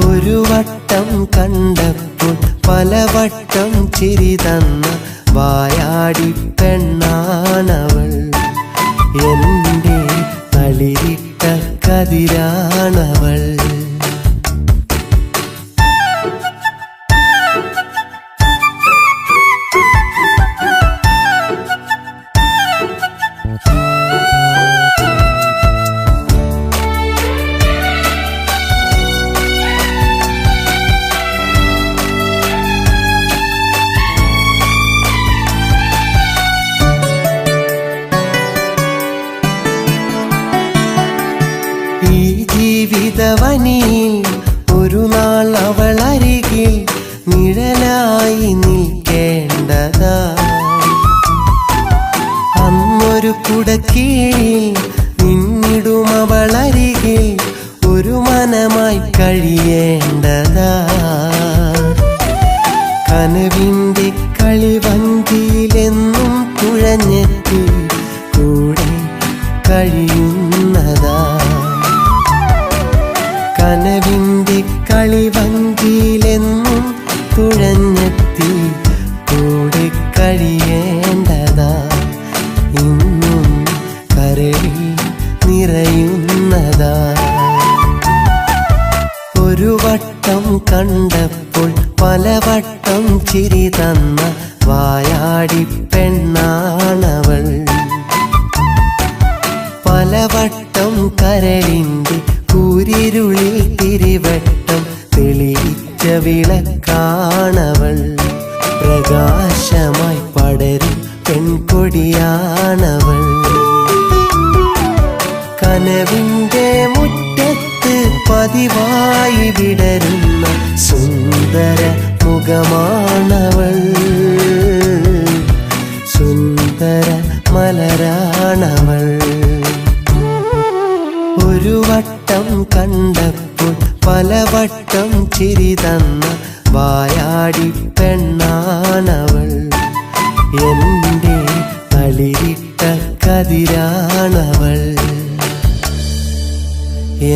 ഒരു വട്ടം കണ്ടപ്പോൾ പലവട്ടം ചിരി തന്ന വായാടി പെണ്ണാണവൾ. എൻ്റെ തളിരിട്ട കതിരാണവൾ. ഈ ജീവിതവനിയിൽ ഒരു നാൾ അവൾ അരികിൽ നിഴലായി നിൽക്കേണ്ടതാ. അന്നൊരു കുടക്കീഴിൽ നിന്നിടും അവൾ അരികിൽ ഒരു മനമായി കഴിയേണ്ടതാ. കനവിൻ്റെ കളിവഞ്ചിയിലെന്നും തുഴഞ്ഞെത്തി കൂടെ കഴിയുന്നതാ. കനവിൻ്റെ കളിവഞ്ചിയിലെന്നും തുഴഞ്ഞെത്തി കൂടെ കഴിയേണ്ടതാ. ഇന്നും കരളിൽ നിറയുന്നതാ. ഒരു വട്ടം കണ്ടപ്പോൾ പലവട്ടം ചിരി തന്ന വായാടി പെണ്ണാണവൾ. പലവട്ടം കരളിൻ്റെ കൂരിരുളിൽ തിരിവട്ടം തെളിയിച്ച വിളക്കാണവൾ. പ്രകാശമായി പടരും പെൺകൊടിയാണവൾ. കനവിൻ്റെ മുറ്റത്ത് പതിവായി വിടരുന്ന സുന്ദര മുഖമാണവൾ. സുന്ദര മലരാണവൾ. ഒരു വട്ടം കണ്ടപ്പോൾ പലവട്ടം ചിരി തന്ന വായാടി പെണ്ണാണവൾ. എൻ്റെ തളിരിട്ട കതിരാണവൾ.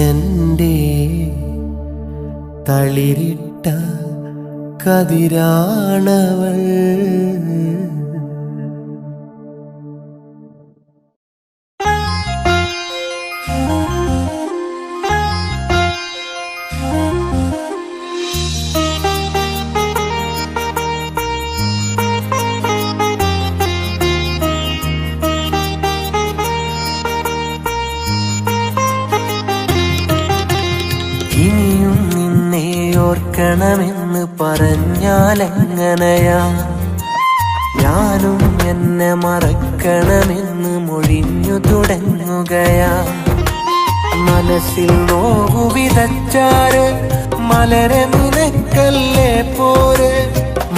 എൻ്റെ തളിരിട്ട കതിരാണവൾ. ഇനിയും നിന്നെ ഓർക്കണമെന്ന് പറഞ്ഞാലെങ്ങനെയാ, ഞാനും എന്നെ മറക്കണമെന്ന് മൊഴിഞ്ഞു തുടങ്ങുകയാ. മനസ്സിൽ നോവു വിതച്ചാര് മലരെ നിനക്കല്ലേ പോര്,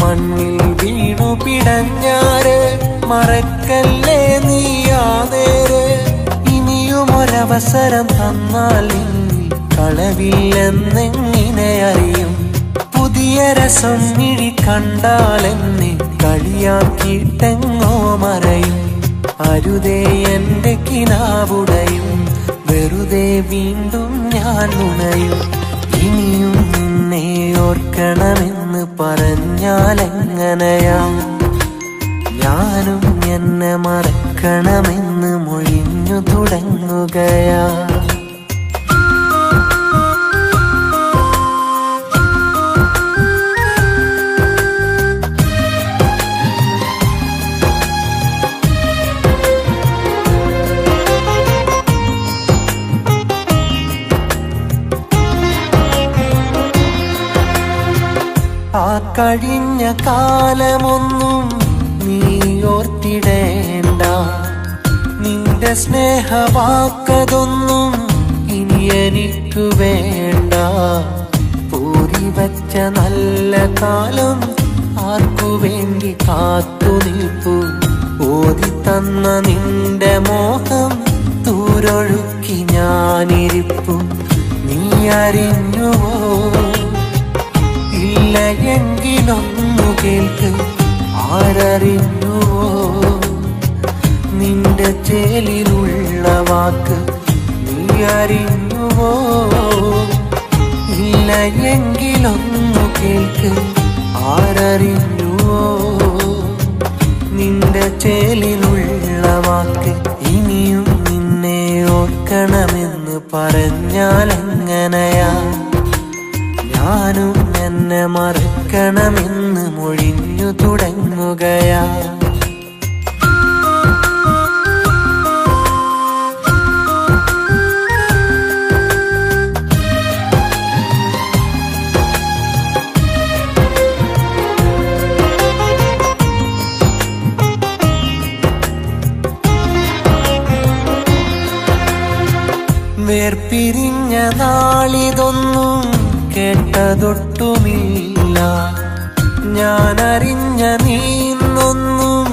മണ്ണിൽ വീണു പിടഞ്ഞാര് മറക്കല്ലേ നീയാ നേര്. ഇനിയും ഒരവസരം തന്നാൽ കളവില്ലെന്നെങ്ങനെ അറിയും, പുതിയ രസം മിഴി കണ്ടാലെന്നെ കളിയാക്കിയിട്ടെങ്ങോ മറയും. അരുതേ എന്റെ കിനാവുടയും, വെറുതെ വീണ്ടും ഞാൻ നുണയും. ഇനിയും നിന്നെ ഓർക്കണമെന്ന് പറഞ്ഞാലെങ്ങനെയാ, ഞാനും എന്നെ മറക്കണമെന്ന് മൊഴിഞ്ഞു തുടങ്ങുകയാ. ആ കഴിഞ്ഞ കാലമൊന്നും നീ ഓർത്തിടേണ്ട, നിന്റെ സ്നേഹവാക്കതൊന്നും ഇനി എനിക്ക് വേണ്ട. പൂരി വച്ച നല്ല കാലം ആർക്കു വേണ്ടി കാത്തു നിൽപ്പു, ഓതി തന്ന നിന്റെ മോഹം തൂരൊഴുക്കി ഞാനിരിപ്പു. നീ അറിഞ്ഞുവോ, ഇല്ല എങ്കിലൊന്നു കേൾക്ക്, ആരറിഞ്ഞുവോ നിന്റെ ചേലിലുള്ള വാക്ക്. നീ അറിഞ്ഞുവോ, ഇല്ല എങ്കിലൊന്നു കേൾക്ക്, ആരറിഞ്ഞുവോ നിന്റെ ചേലിലുള്ള വാക്ക്. ഇനിയും നിന്നെ ഓർക്കണമെന്ന് പറഞ്ഞാലെങ്ങനെയാ, ഞാനും എന്നെ മറക്കണമെന്ന് മൊഴിഞ്ഞു തുടങ്ങുകയാ. വേർപിരിഞ്ഞ നാളിതൊന്നും കേട്ടതൊട്ടുമില്ല, ഞാനറിഞ്ഞ നീന്നൊന്നും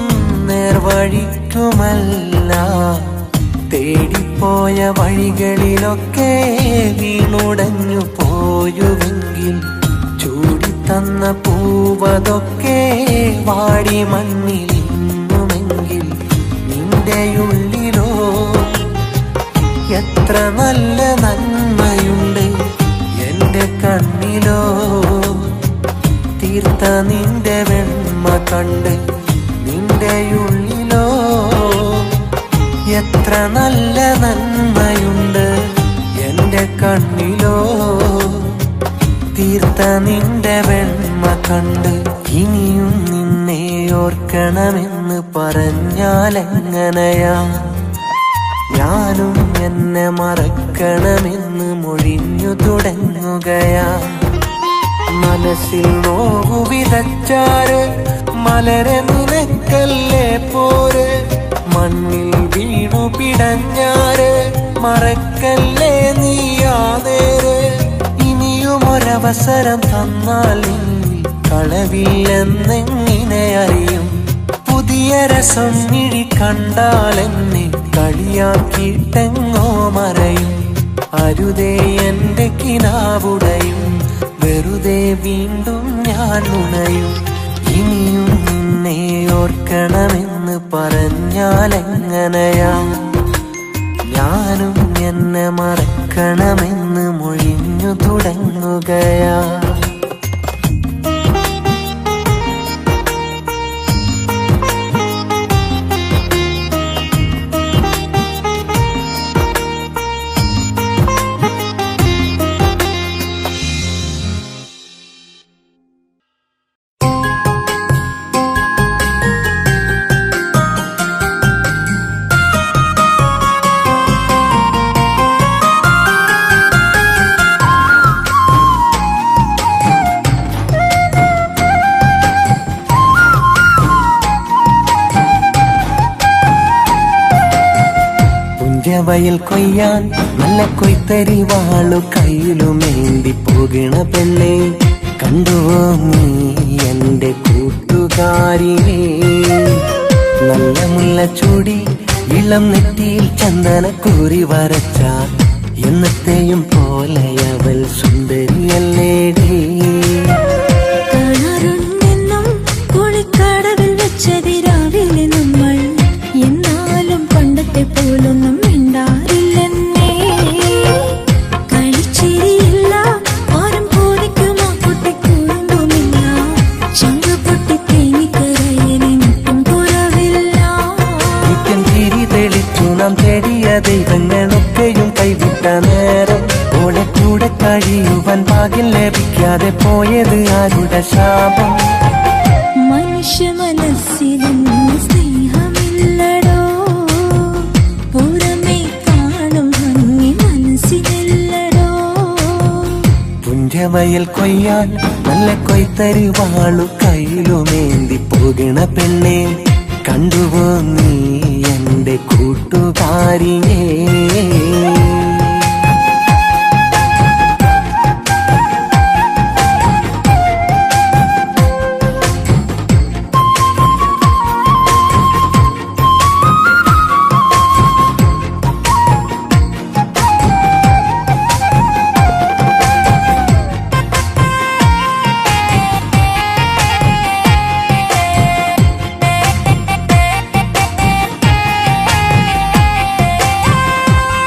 നേർവഴിക്കുമല്ല. തേടിപ്പോയ വഴികളിലൊക്കെ വീണുടഞ്ഞു പോയുവെങ്കിൽ, ചൂടിത്തന്ന പൂവതൊക്കെ വാടി മണ്ണിലിന്നുമെങ്കിൽ, നിന്റെയുള്ളിലോ എത്ര നല്ല നന്മയുണ്ട്, എന്റെ കണ്ണിലോ തീർത്ത നിന്റെ വെണ്മ കണ്ട്. നിന്റെയുള്ളിലോ എത്ര നല്ല നന്മയുണ്ട്, എന്റെ കണ്ണിലോ തീർത്ത നിന്റെ വെണ്മ കണ്ട്. ഇനിയും നിന്നെ ഓർക്കണമെന്ന് പറഞ്ഞാലെങ്ങനെയാ, ഞാനും എന്നെ മറക്കണമെന്ന് മൊഴിഞ്ഞു തുടങ്ങുകയാ. മനസ്സിൽ നോവു വിതച്ചാര് മലരെ നിനക്കല്ലേ പോര്, മണ്ണിൽ വീണു പിടഞ്ഞാര് മറക്കല്ലേ നീയാ നേര്. ഇനിയും ഒരവസരം തന്നാൽ കളവില്ലെന്നെങ്ങനെ അറിയും, പുതിയ രസം മിഴി കണ്ടാലെന്നെ കളിയാക്കിയിട്ടെങ്ങോ മറയും. അരുതേ എന്റെ കിനാവുടയും, വെറുതെ വീണ്ടും ഞാൻ നുണയും. ഇനിയും നിന്നെ ഓർക്കണമെന്ന് പറഞ്ഞാലെങ്ങനെയാ, ഞാനും എന്നെ മറക്കണമെന്ന് മൊഴിഞ്ഞു തുടങ്ങുകയാ. പുഞ്ചവയൽ കൊയ്യാൻ നല്ല കൊയ്ത്തരി വാളു കയ്യിലുമേന്തി പോകണ പെണ്ണെ, കണ്ടുവോ നീ എന്റെ കൂട്ടുകാരിയെ? നല്ല മുല്ലച്ചൂടി ഇളം നെറ്റിയിൽ ചന്ദനക്കൂറി വരച്ച എന്നത്തെയും പോലെ അവൾ സുന്ദരിയല്ലേടി. കാണാറുണ്ടെന്നും കുളിക്കടവിൽ വെച്ചതിരാവിലെ നമ്മൾ, എന്നാലും പണ്ടത്തെ പോലൊന്നും മിണ്ടാറില്ലെന്നേ. കളിച്ചിരിയില്ല, ആരും പോലിക്കും ആ കുട്ടി കുറുമ്പുമില്ല. ചങ്ക് പൊട്ടി തേങ്ങിക്കരയലിനും കുറവില്ല. നിത്യം ചിരി തെളിച്ചു നാം തേടിയ ദൈവങ്ങളൊക്കെയും കൈവിട്ട നേരം, ഓടെ കൂടെ കഴിയുവാൻ ഭാഗ്യം ലഭിക്കാതെ പോയത് ആരുടെ ശാപം? മനുഷ്യ മനസ്സിലൊന്നും സ്നേഹമില്ലടോ, പുറമേ കാണും ഭംഗി മനസ്സിലില്ലടോ. പുഞ്ചവയൽ കൊയ്യാൻ നല്ല കൊയ്ത്തരി വാളു കയ്യിലുമേന്തി പോകണ പെണ്ണെ, കണ്ടുവോ നീ എന്റെ കൂട്ടുകാരിയെ?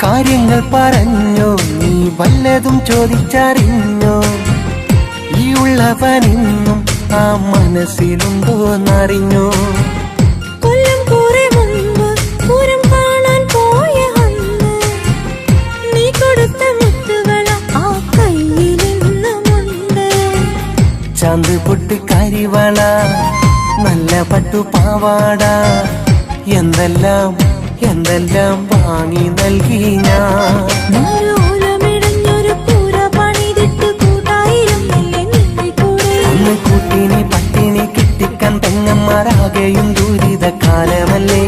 കാര്യങ്ങൾ പറഞ്ഞോ, നീ വല്ലതും ചോദിച്ചറിഞ്ഞോ? ഈ ഉള്ളവനിന്നും ആ മനസ്സിലുണ്ടോ എന്നറിഞ്ഞോ? കൊല്ലം കുറെ മുമ്പ് പൂരം കാണാൻ പോയ അന്ന്, നീ കൊടുത്ത മുത്തുകൾ ആ കയ്യിലിന്നുമുണ്ട്. ചാന്ത് പൊട്ട് കരിവള, നല്ല പട്ടുപാവാട, എന്തെല്ലാം എന്തെല്ലാം വാങ്ങി നൽകി ഞാൻ. ഓലമിടഞ്ഞൊരു പൂര പണിതിട്ട് കൂട്ടായിരുന്നില്ലേ നിന്റെ കൂടെ? അന്ന് കൂട്ടിനി പട്ടിണി കിട്ടിക്കാൻ പെങ്ങന്മാരാകെയും ദുരിതകാലമല്ലേ,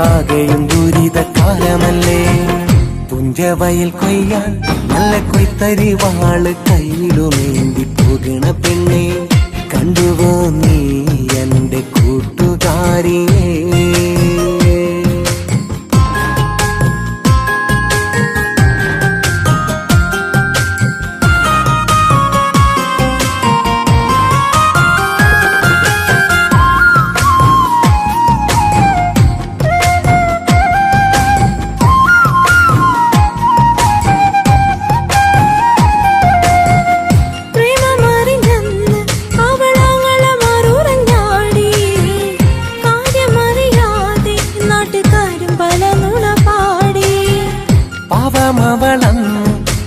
ആകെയും ദുരിതകാലമല്ലേ. പുഞ്ചവയൽ കൊയ്യാൻ നല്ല കൊയ്ത്തരി വാള് കയ്യിലുമേന്തി പോകണ പെണ്ണെ, കണ്ടുവോ നീ എന്റെ കൂട്ടുകാരിയെ?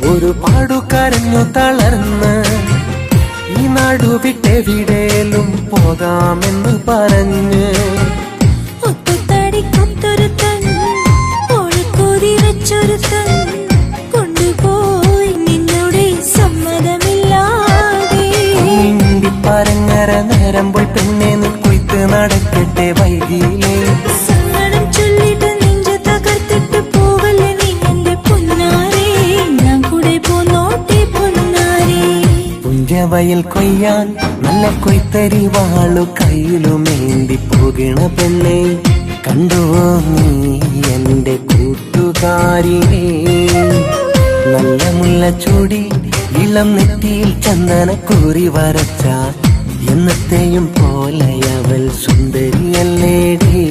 ഒരു പാടുകരഞ്ഞു തളർന്ന് ഈ നാടു വിട്ടെവിടേലും പോകാമെന്ന് പറഞ്ഞ്, ഒത്തുതടിക്കൊത്തൊരുത്തൻ ഓളിക്കോതി വെച്ചൊരുത്തൻ കൊണ്ടുപോയി നിന്നോടെ സമ്മതമില്ലാതെ. നീണ്ടി പരങ്ങര നേരം പോയി പെണ്ണെ കൊയ്ത്ത് നടക്കട്ടെ വൈകിയിലേ. സങ്കടം ചൊല്ലിട്ട് നെഞ്ചു തകർത്തിട്ട് പോവല്ലേ നീ എന്റെ പൊന്നാരേ, ഞാൻ കൂടെ പോന്നോട്ടെ പൊന്നാരേ. പുഞ്ചവയൽ കൊയ്യാൻ നല്ല കൊയ്ത്തരി വാളു കയ്യിലുമേന്തി പോകണ പെണ്ണെ, കണ്ടുവോ നീ എന്റെ കൂട്ടുകാരിയെ? നല്ല മുല്ലച്ചൂടി ഇളം നെറ്റിയിൽ ചന്ദനക്കൂറി വരച്ച എന്നത്തെയും പോലെ അവൾ സുന്ദരിയല്ലേടി.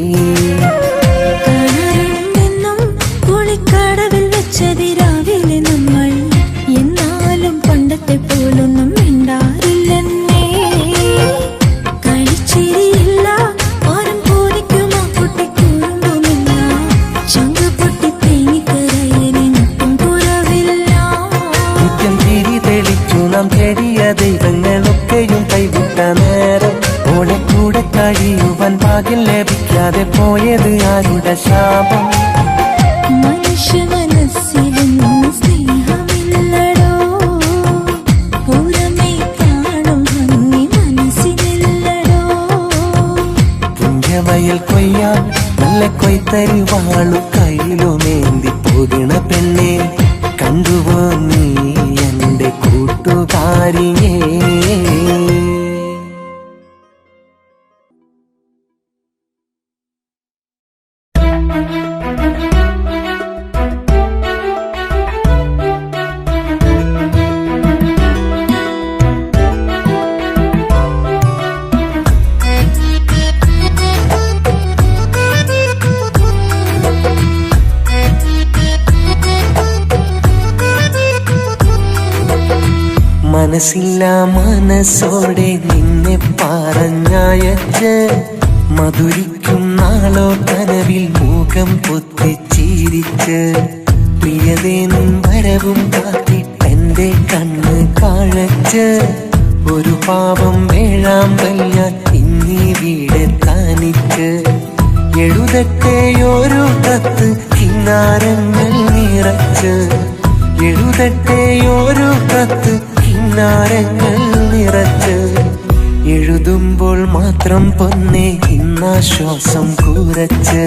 കാണാറുണ്ടെന്നും കുളിക്കടവിൽ വെച്ചതിരാവിലെ നമ്മൾ, എന്നാലും പണ്ടത്തെ പോലൊന്നും മിണ്ടാറില്ലെന്നേ. കളിച്ചിരിയില്ല, ആരും പോലിക്കും ആ കുട്ടി കുറുമ്പുമില്ല. ചങ്ക് പൊട്ടി തേങ്ങിക്കരയലിനും കുറവില്ല. നിത്യം ചിരി തെളിച്ചു നാം തേടിയ ദൈവങ്ങളൊക്കെയും കൈവിട്ട നേരം, ഓടെ കൂടെ കഴിയുവാൻ ഭാഗ്യം ലഭിക്കാതെ പോയത് ആരുടെ ശാപം? മനുഷ്യ മനസ്സിലൊന്നും സ്നേഹമില്ലടോ, പുറമേ കാണും ഭംഗി മനസ്സിലില്ലടോ. പുഞ്ചവയൽ കൊയ്യാൻ നല്ല കൊയ്ത്തരി വാളു കയ്യിലുമേന്തി പുകണ പെണ്ണെ കണ്ടുവോ നീ എൻ്റെ കൂട്ടുകാരിയെ. മനസ്സില്ല മനസ്സോടെ നിന്നെ പറഞ്ഞയച്ച് മധുരിക്കും നാളോ കനവിൽ മുഖം പൊത്തിച്ചിരിച്ച് പ്രിയതേ നിൻ വരവും കാത്തിട്ടെന്റെ കണ്ണ് കാഴച്ച് ഒരു പാവം വേഴാമ്പൽ ഞാൻ ഇന്നീ വീടെ തനിച്ച് എഴുതട്ടെയൊരു കത്ത് കിന്നാരങ്ങൾ നിറച്ച് എഴുതട്ടെയൊരു കത്ത് കിന്നാരങ്ങൾ നിറച്ച് എഴുതുമ്പോൾ മാത്രം പൊന്നെ ഇന്നാശ്വാസം കൂരച്ച്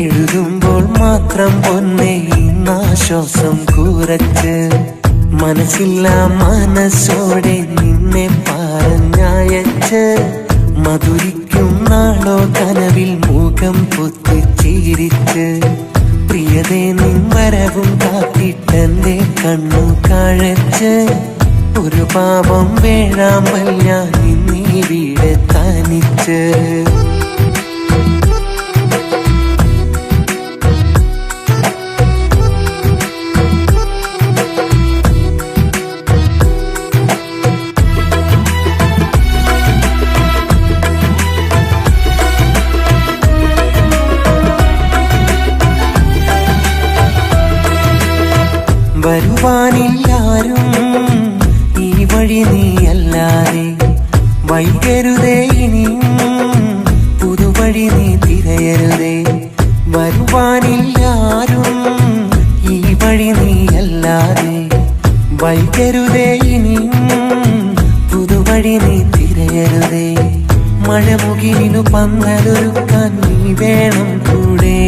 എഴുതുമ്പോൾ മാത്രം പൊന്നെ ഇന്നാശ്വാസം കൂരച്ച് മനസ്സില്ല മനസ്സോടെ നിന്നെ പറഞ്ഞയച്ച് മധുരിക്കും നാളോ കനവിൽ മുഖം പൊത്തിച്ചിരിച്ച് പ്രിയതേ നിൻ വരവും കാത്തിട്ടെന്റെ കണ്ണു കാഴച്ച് ഒരു പാപം വേഴാമ്പൽ ഞാൻ ഇന്നീ വീടെ തനിച്ച്. വരുവാനില്ലാരും ഈ വഴി നീയല്ലാതെ വൈകരുതേ ഇനിയും പുതുവഴി നീ തിരയരുതേ. വരുവാനില്ലാരും ഈ വഴി നീയല്ലാതെ വൈകരുതേ ഇനിയും പുതുവഴി നീ തിരയരുതേ. മഴമുകിലിനു പന്തലൊരുക്കാൻ നീ വേണം കൂടെ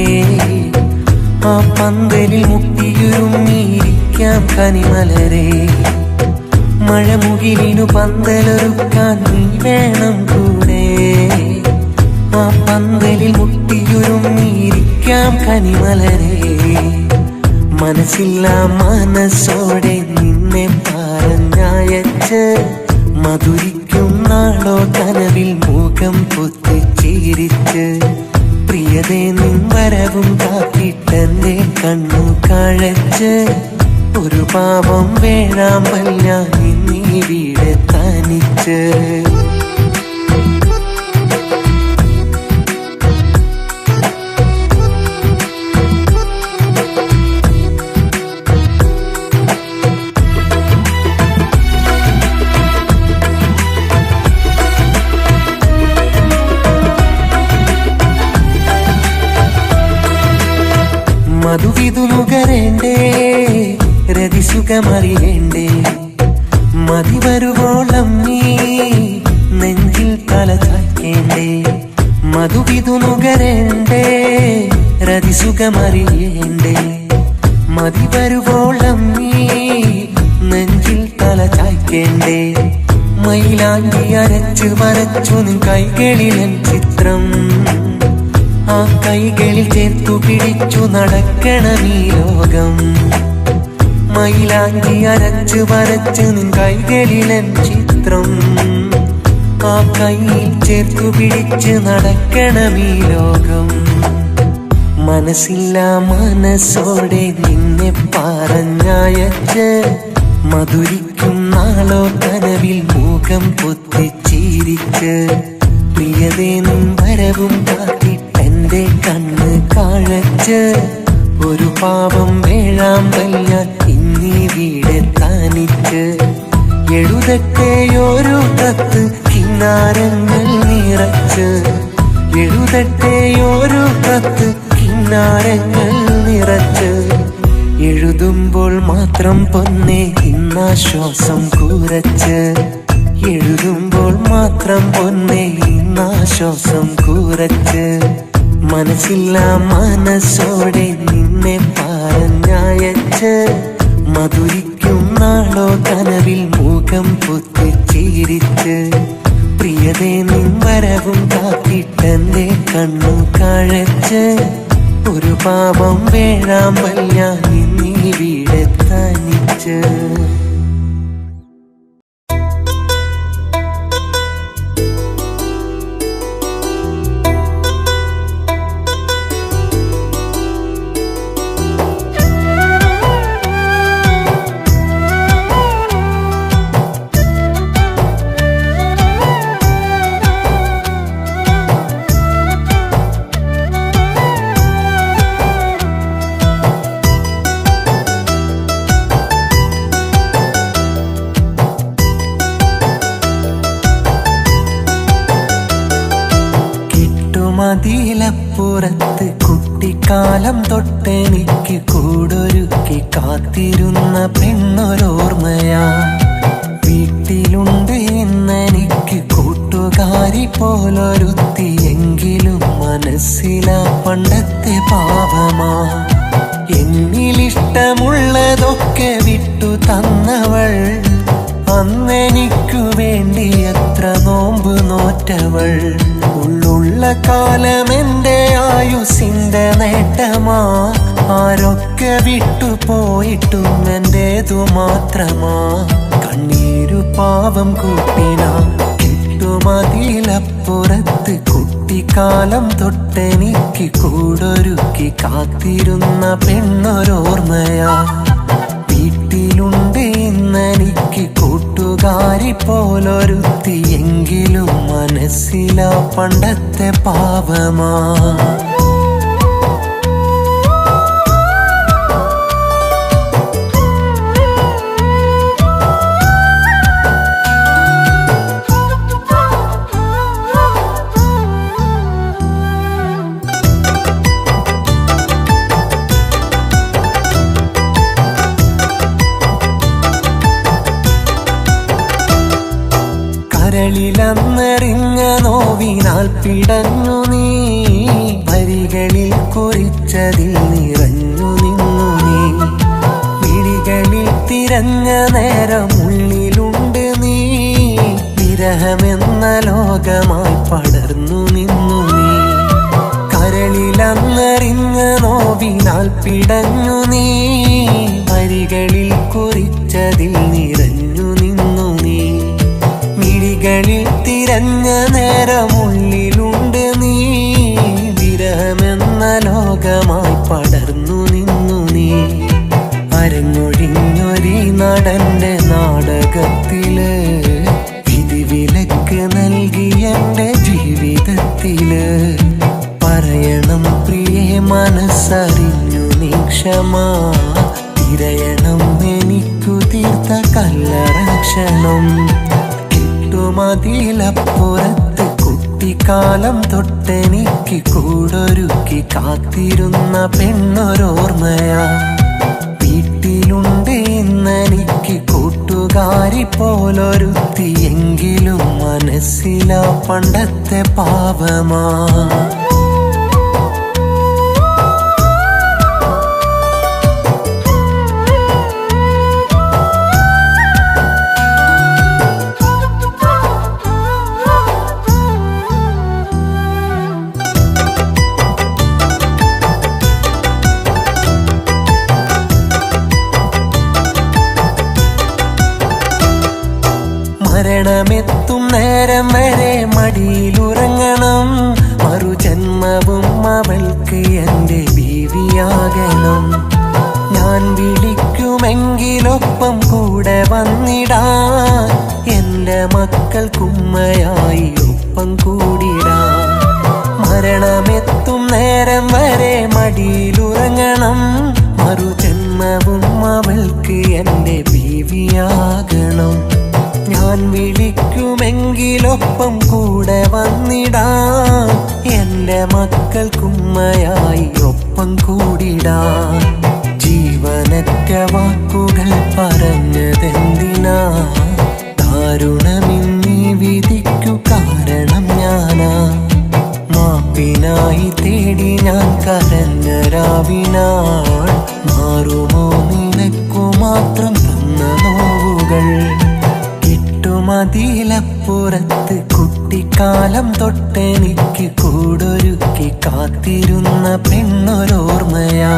ആ പന്തലിൽ മുട്ടിയുരുമ്മിയിരിക്കാം കനിമലരെ. മഴമുകിലിനു പന്തലൊരുക്കാൻ നീ വേണം കൂടെ ആ പന്തലിൽ മുട്ടിയുരുമ്മിയിരിക്കാം കനിമലരെ. മനസ്സില്ല മനസ്സോടെ നിന്നെ പറഞ്ഞയച്ച് മധുരിക്കും നാളോ കനവിൽ മുഖം പൊത്തിച്ചിരിച്ച് പ്രിയതേ നിൻ വരവും കാത്തിട്ടെന്റെ കണ്ണു കാഴച്ച് ഒരു പാവം വേഴാമ്പൽ ഞാൻ ഇന്നീ വീടെ തനിച്ച്. മധുവിധു നുകരേണ്ടേ രതിസുഖമറിയേണ്ടേ മതി വരുവോളം നീ നെഞ്ചിൽ തല ചായ്ക്കേണ്ടേ. മധുവിധു നുകരേണ്ടേ രതിസുഖമറിയേണ്ടേ മതി വരുവോളം നീ നെഞ്ചിൽ തല ചായ്ക്കേണ്ടേ. മയിലാഞ്ചി അരച്ചു വരച്ചു നിൻ കൈകളിലൻ ചിത്രം ആ കൈകളിൽ ചേർത്തു പിടിച്ചു നടക്കണമീ ലോകം. മയിലാഞ്ചി അരച്ചു വരച്ച് നിൻ കൈകളിലൻ ചിത്രം ആ കൈയിൽ ചേർത്തു പിടിച്ച് നടക്കണമീ ലോകം. മനസ്സില്ല മനസ്സോടെ നിന്നെ പറഞ്ഞയച്ച് മധുരിക്കും നാളോ കനവിൽ മുഖം പൊത്തിച്ചിരിച്ച് പ്രിയതേ നിൻ വരവും കാത്തിട്ടെന്റെ കണ്ണ് കാഴച്ച് ഒരു പാവം വേഴാമ്പൽ ഞാൻ ഇന്നീ വീടെ തനിച്ച് എഴുതട്ടെയൊരു കത്ത് കിന്നാരങ്ങൾ നിറച്ച് എഴുതട്ടെയൊരു കത്ത് കിന്നാരങ്ങൾ നിറച്ച് എഴുതുമ്പോൾ മാത്രം പൊന്നെ ഇന്നാശ്വാസം കൂരച്ച് എഴുതുമ്പോൾ മാത്രം പൊന്നെ ഇന്നാശ്വാസം കൂരച്ച് മനസ്സില്ല മനസ്സോടെ നിന്നെ പറഞ്ഞയച്ച് മധുരിക്കും നാളോ കനവിൽ മുഖം പൊത്തിച്ചിരിച്ച് പ്രിയതേ നിൻ വരവും കാത്തിട്ടെന്റെ കണ്ണു കഴച്ച് ഒരു പാപം വേഴാമ്പൽ ഞാൻ ഇന്നിവിടെ തനിച്ച് മതിലപ്പുറത്ത് കുട്ടിക്കാലം തൊട്ടെനിക്ക് കൂടൊരുക്കി കാത്തിരുന്ന പെണ്ണൊരോർമ്മയാ വീട്ടിലുണ്ട് ഇന്നെനിക്ക് കൂട്ടുകാരി പോലൊരുത്തിയെങ്കിലും മനസ്സിലാ പണ്ടത്തെ പാവമാ എന്നിലിഷ്ടമുള്ളതൊക്കെ വിട്ടു തന്നവൾ അന്നെനിക്കു വേണ്ടി എത്ര നോമ്പ് നോറ്റവൾ ഉള്ളുള്ള കാലം എന്റെ ആയുസിന്റെ നേട്ടമാ ആരൊക്കെ വിട്ടുപോയിട്ടും എന്റേതു മാത്രമാ കണ്ണീരു പാവം കൂട്ടിനാ കെട്ടുമതിലപ്പുറത്ത് കുട്ടിക്കാലം തൊട്ടെനിക്ക് കൂടൊരുക്കി കാത്തിരുന്ന പെണ്ണൊരോർമ്മയാ വീട്ടിലുണ്ട് ഇന്നെനിക്ക് കൂട്ടുകാരി പോലൊരുത്തിയെങ്കിലും മനസ്സിലാ പണ്ടത്തെ പാവമാ കരളിലന്നെറിഞ്ഞ നോവിനാൽ പിടഞ്ഞു നീ വരികളിൽ കുറിച്ചതിൽ നിറഞ്ഞു നിന്നു നീ വിഴികളിൽ തിരഞ്ഞ നേരം ഉള്ളിലുണ്ട് നീ വിരഹമെന്ന ലോകമായി പടർന്നു നിന്നു നീ കരളിലന്നെറിഞ്ഞ നോവിനാൽ പിടഞ്ഞു നീ വരികളിൽ കുറിച്ചതിൽ നിറഞ്ഞു നിന്നു നീ മിഴികളിൽ തിരഞ്ഞ നേരമുള്ളിലുണ്ട് നീ വിരഹമെന്ന ലോകമായി പടർന്നു നിന്നു നീ അരങ്ങൊഴിഞ്ഞൊരീ നടന്റെ നാടകത്തില് വിധിവിലക്ക് നൽകി എന്റെ ജീവിതത്തില് പറയണം പ്രിയേ മനസ്സറിഞ്ഞു നീ ക്ഷമാ തിരയണം എനിക്കു തീർത്ത കല്ലറക്ഷണം മതിലപ്പുറത്ത് കുട്ടിക്കാലം തൊട്ടെനിക്ക് കൂടൊരുക്കി കാത്തിരുന്ന പെണ്ണൊരോർമ്മയാ വീട്ടിലുണ്ട് ഇന്നെനിക്ക് കൂട്ടുകാരി പോലൊരുത്തിയെങ്കിലും മനസ്സിലാ പണ്ടത്തെ പാവമാ മരണമെത്തും നേരം വരെ മടിയിലുറങ്ങണം മറുജന്മവും അവൾക്ക് എന്റെ ബീവിയാകണം ഞാൻ വിളിക്കുമെങ്കിലൊപ്പം കൂടെ വന്നിടാൻ എന്റെ മക്കൾക്കുമ്മയായി ഒപ്പം കൂടിടാൻ മരണമെത്തും നേരം വരെ മടിയിലുറങ്ങണം മറുജന്മവും അവൾക്ക് എന്റെ ബീവിയാകണം ഞാൻ വിളിക്കുമെങ്കിലൊപ്പം കൂടെ വന്നിടാൻ എന്റെ മക്കൾക്കുമ്മയായി ഒപ്പം കൂടിടാൻ ജീവനറ്റ വാക്കുകൾ പറഞ്ഞതെന്തിനാ ദാരുണമിന്നീ വിധിക്കു കാരണം ഞാനാ മാപ്പിനായി തേടി ഞാൻ കരഞ്ഞ രാവിനാൾ മതിലപ്പുറത്ത് കുട്ടിക്കാലം തൊട്ടെനിക്ക് കൂടൊരുക്കി കാത്തിരുന്ന പെണ്ണൊരോർമ്മയാ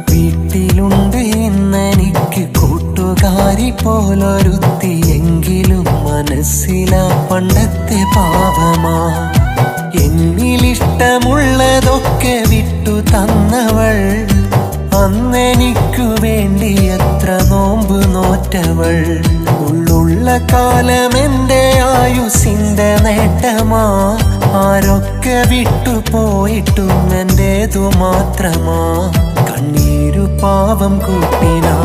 വീട്ടിലുണ്ട് ഇന്നെനിക്ക് കൂട്ടുകാരി പോലൊരുത്തി എങ്കിലും മനസ്സിലാ പണ്ടത്തെ പാവമാ എന്നിലിഷ്ടമുള്ളതൊക്കെ വിട്ടു തന്നവൾ അന്നെനിക്കു വേണ്ടി എത്ര നോമ്പ് നോറ്റവൾ ഉള്ളുള്ള കാലം എന്റെ ആയുസിന്റെ നേട്ടമാ ആരൊക്കെ വിട്ടു പോയിട്ടും എന്റേതു മാത്രമാ കണ്ണീരു പാവം കൂട്ടിനാ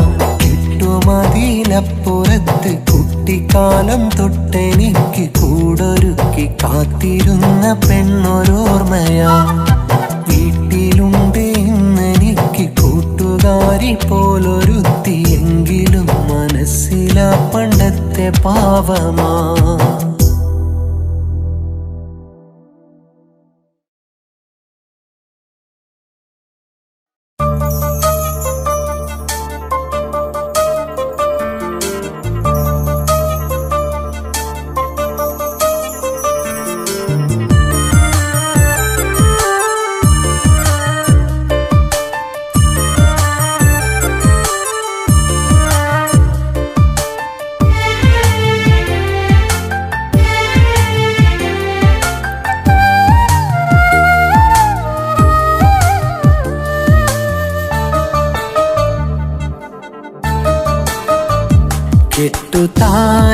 മതിലപ്പുറത്ത് കുട്ടിക്കാലം തൊട്ടെനിക്ക് കൂടൊരുക്കി കാത്തിരുന്ന പെണ്ണൊരോർമ്മയാ വീട്ടിലുണ്ട് ഇന്നെനിക്ക് കൂട്ടുകാരി പോലൊരുത്തി എങ്കിലും മനസ്സിലാ പണ്ടത്തെ പാവമാ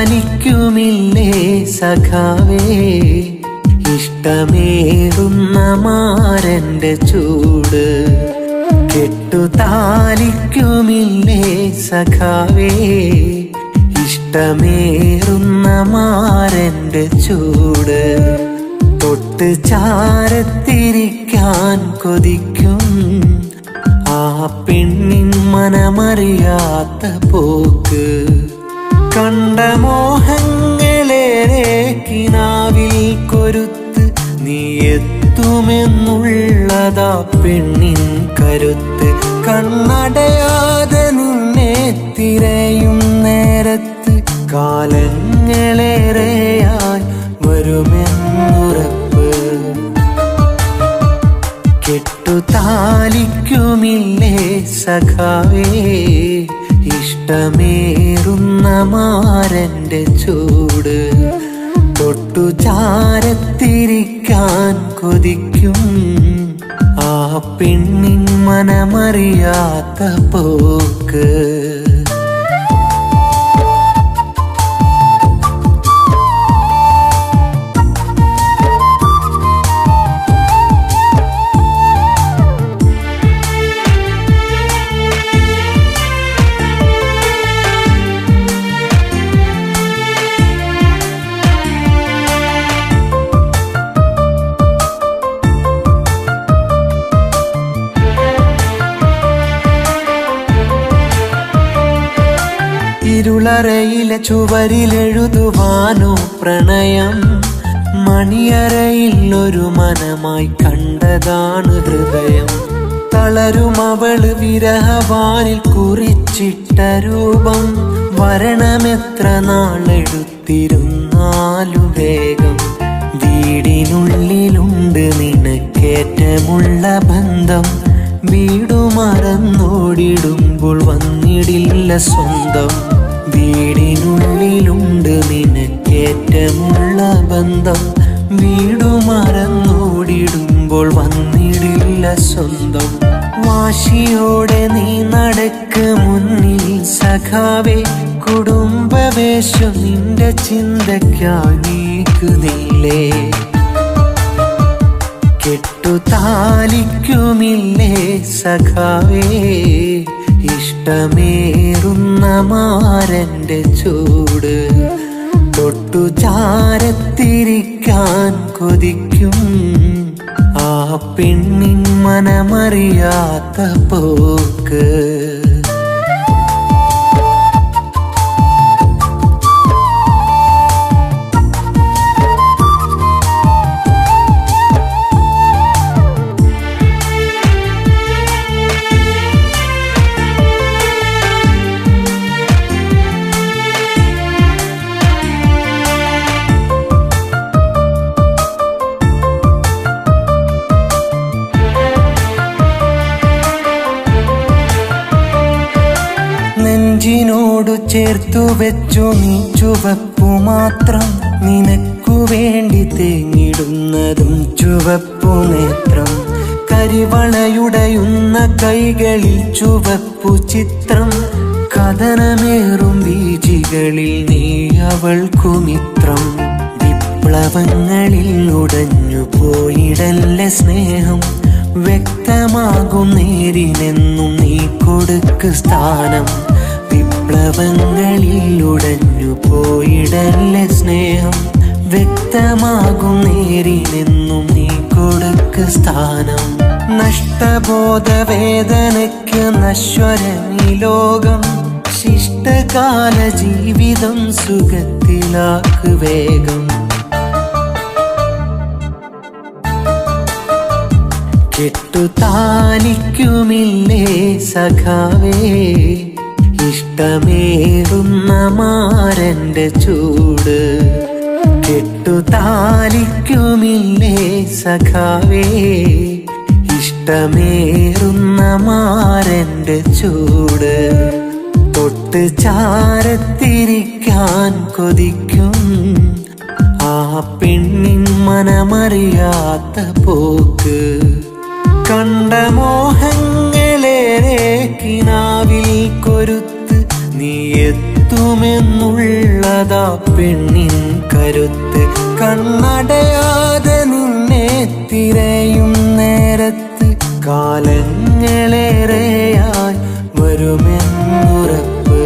കെട്ടുതാലിക്കുമില്ലേ സഖാവേ ഇഷ്ടമേറുന്ന മാരന്റെ ചൂട് കെട്ടുതാലിക്കുമില്ലേ സഖാവേ ഇഷ്ടമേറുന്ന മാരന്റെ ചൂട് തൊട്ട് ചാരത്തിരിക്കാൻ കൊതിക്കും ആ പെണ്ണിൻ മനമറിയാത്ത പോക്ക് കണ്ട മോഹങ്ങളേറെ കിനാവിൽ കൊരുത്ത് നീ എത്തുമെന്നുള്ളതാ പെണ്ണിൻ കരുത്ത് കണ്ണടയാതെ നിന്നെ തിരയും നേരത്ത് കാലങ്ങളേറെയായി വരുമെന്നുറപ്പ് കെട്ടുതാലിക്കുമില്ലേ സഖാവേ ഇഷ്ടമേറുന്ന മാരന്റെ ചൂട് തൊട്ടു ചാരത്തിരിക്കാൻ കൊതിക്കും ആ പെണ്ണിൻ മനമറിയാത്ത പോക്ക് ഇരുളറയിലെ ചുവരിലെഴുതുവാനോ പ്രണയം മണിയറയിൽ ഒരു മനമായി കണ്ടതാണ് ഹൃദയം തളരും അവള് വിരഹവാനിൽ കുറിച്ചിട്ട രൂപം വരണമെത്ര നാളെടുത്തിരുന്നാലും വേഗം വീടിനുള്ളിലുണ്ട് നിനക്കേറ്റമുള്ള ബന്ധം വീടു മറന്നോടിടുമ്പോൾ വന്നിടില്ല സ്വന്തം വീടിനുള്ളിലുണ്ട് നിനക്കേറ്റമുള്ള ബന്ധം വീടു മറന്നോടിടുമ്പോൾ വന്നിടില്ല സ്വന്തം വാശിയോടെ നീ നടക്ക് മുന്നിൽ സഖാവേ കുടുംബവേഷം നിന്റെ ചിന്തയ്ക്കായി നീക്കുന്നില്ലേ കെട്ടുതാലിക്കുമില്ലേ സഖാവേ ഇഷ്ടമേറുന്ന മാരന്റെ ചൂട് തൊട്ടു ചാരത്തിരിക്കാൻ കൊതിക്കും ആ പെണ്ണിൻ മനമറിയാത്ത പോക്ക് ചേർത്തു വെച്ചു നീ ചുവപ്പു മാത്രം, നിനക്കു വേണ്ടി തേങ്ങിടുന്നതും ചുവപ്പു നേത്രം. കരിവളയുടയുന്ന കൈകളിൽ ചുവപ്പു ചിത്രം, കഥനമേറും ബീജികളിൽ നീ അവൾക്കു മിത്രം. വിപ്ലവങ്ങളിൽ ഉടഞ്ഞു പോയിടല്ലേ സ്നേഹം, വ്യക്തമാകും നേരിനെന്നും നീ കൊടുക്ക് സ്ഥാനം. വിപ്ലവങ്ങളിൽ ഉടഞ്ഞു പോയിടല്ലേ സ്നേഹം, വ്യക്തമാകും നേരിനെന്നും നീ കൊടുക്ക് സ്ഥാനം. നഷ്ടബോധവേദനയ്ക്ക് നശ്വരമീ ലോകം, ശിഷ്ടകാല ജീവിതം സുഖത്തിലാക്ക് വേഗം. കെട്ടുതാലിക്കുമില്ലേ സഖാവേ ഇഷ്ടമേറുന്ന മാരന്റെ ചൂട്. കെട്ടുതാലിക്കുമില്ലേ സഖാവേ ഇഷ്ടമേറുന്ന മാരന്റെ ചൂട്. തൊട്ട് ചാരത്തിരിക്കാൻ കൊതിക്കും ആ പെണ്ണിൻ മനമറിയാത്ത പോക്ക്. കണ്ട മോഹങ്ങളേറെ കിനാവിൽ കൊരുത്ത്, നീ എത്തുമെന്നുള്ളതാ പെണ്ണിൻ കരുത്ത്. കണ്ണടയാതെ നിന്നെ തിരയും നേരത്ത്, കാലങ്ങളേറെയായി വരുമെന്നുറപ്പ്.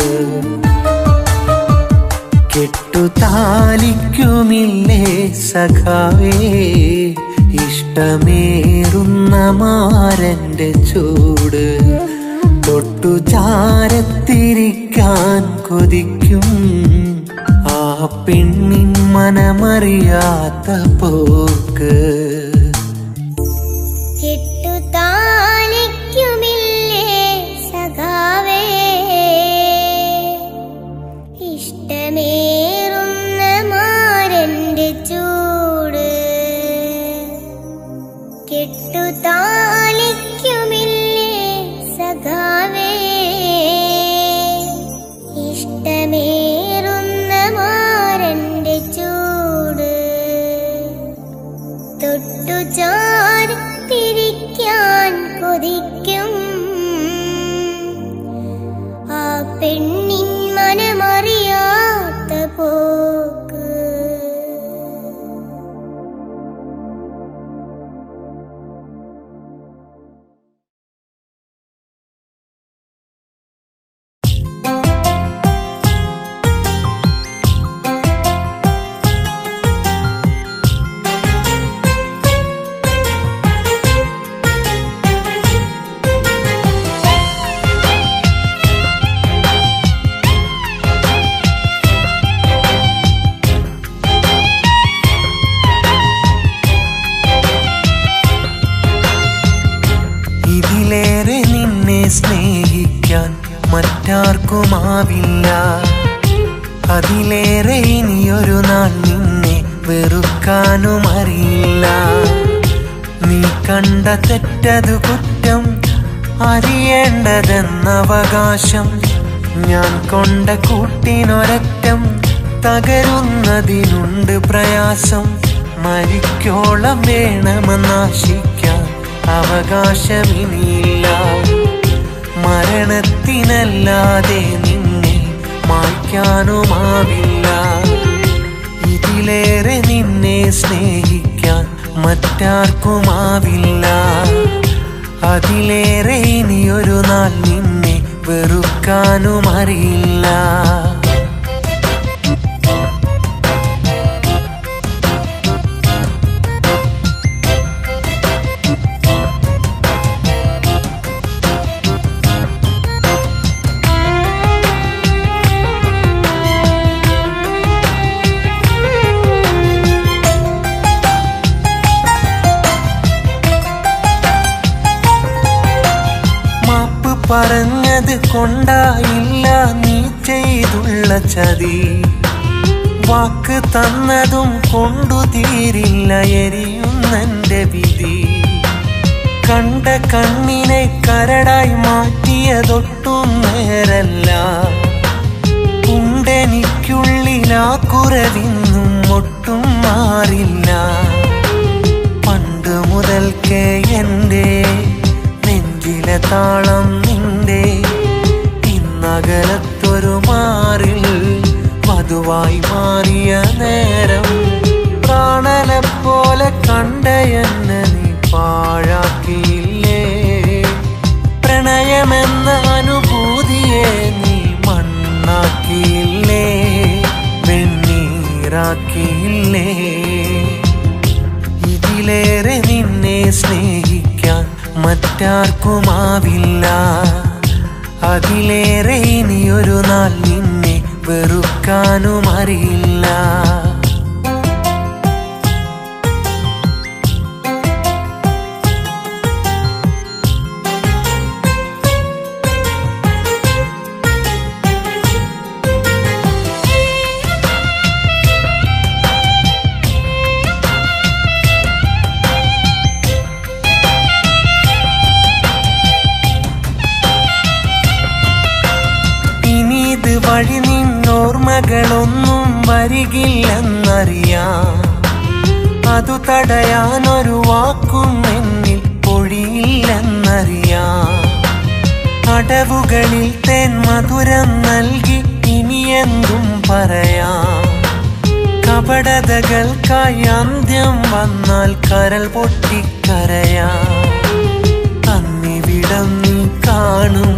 കെട്ടുതാലിക്കുമില്ലേ സഖാവേ ഇഷ്ടമേറുന്ന മാരന്റെ ചൂട്. തൊട്ടു ചാരത്തിരിക്കാൻ കൊതിക്കും ആ പെണ്ണിൻ മനമറിയാത്ത പോക്ക്. കെട്ടുതാലിക്കുമില്ലേ സഖാവേ ഇഷ്ടമേറുന്ന മാരന്റെ ചൂട്. കെട്ടുതാലിക്കുമില്ലേ സഖാവേ ഇഷ്ടമേറുന്ന മാരന്റെ ചൂട്. തൊട്ടു ചാരത്തിരിക്കാൻ കൊതിക്കും ആ പെണ്ണിൻ മനമറിയാത്ത പോക്ക്. ഇതിലേറെ നിന്നെ സ്നേഹിക്കാൻ മറ്റാർക്കുമാവില്ല. അതിലേറെ ഇനിയൊരു നാൾ നിന്നെ വെറുക്കാനും അറിയില്ല. നീ കണ്ട തെറ്റതു കുറ്റം, അറിയേണ്ടതെന്നവകാശം. ഞാൻ കൊണ്ട കൂട്ടിനൊരറ്റം, തകരുന്നതിനുണ്ട് പ്രയാസം. മരിക്കോളം വേണമെന്നാശിക്കാൻ അവകാശമിനിയില്ല. മരണത്തിനല്ലാതെ നിന്നെ മായ്ക്കാനുമാവില്ല. ഇതിലേറെ നിന്നെ സ്നേഹിക്കാൻ മറ്റാർക്കുമാവില്ല. അതിലേറെ ഇനിയൊരു നാൾ നിന്നെ വെറുക്കാനും അറിയില്ല. പറഞ്ഞത് കൊണ്ടായില്ല നീ ചെയ്തുള്ള ചതി. വാക്ക് തന്നതും കൊണ്ടു തീരില്ല എരിയുന്നെന്റെ വിധി. കണ്ട കണ്ണിനെ കരടായി മാറ്റിയതൊട്ടും നേരല്ല. എനിക്കുള്ളിലാ കുറവിന്നും ഒട്ടും മാറില്ല. പണ്ട് മുതൽക്കേ എൻ്റെ നെഞ്ചിലെ താളം നിന്റെ. ഇന്നകലത്തൊരു മാറിൽ വധുവായി മാറിയ നേരം പ്രാണനെ പോലെ കണ്ട എന്നെ നീ പാഴാക്കിയില്ലേ. പ്രണയമെന്ന അനുഭൂതിയെ നീ മണ്ണാക്കിയില്ലേ, വെണ്ണീറാക്കിയില്ലേ. ഇതിലേറെ നിന്നെ സ്നേഹിക്കാൻ മറ്റാർക്കുമാവില്ല. അതിലേറെ ഇനിയൊരു നാൾ നിന്നെ വെറുക്കാനും അറിയില്ല. വഴി നിന്നോർമ്മകളൊന്നും വരികില്ലെന്നറിയാം. അതു തടയാനൊരു വാക്കും എന്നിൽ പൊഴിയില്ലെന്നറിയാം. അടവുകളിൽ തേൻ മധുരം നൽകി ഇനിയെന്തും പറയാം. കപടതകൾക്കായി അന്ത്യം വന്നാൽ കരൾ പൊട്ടിക്കരയാം. അന്നിവിടം നീ കാണും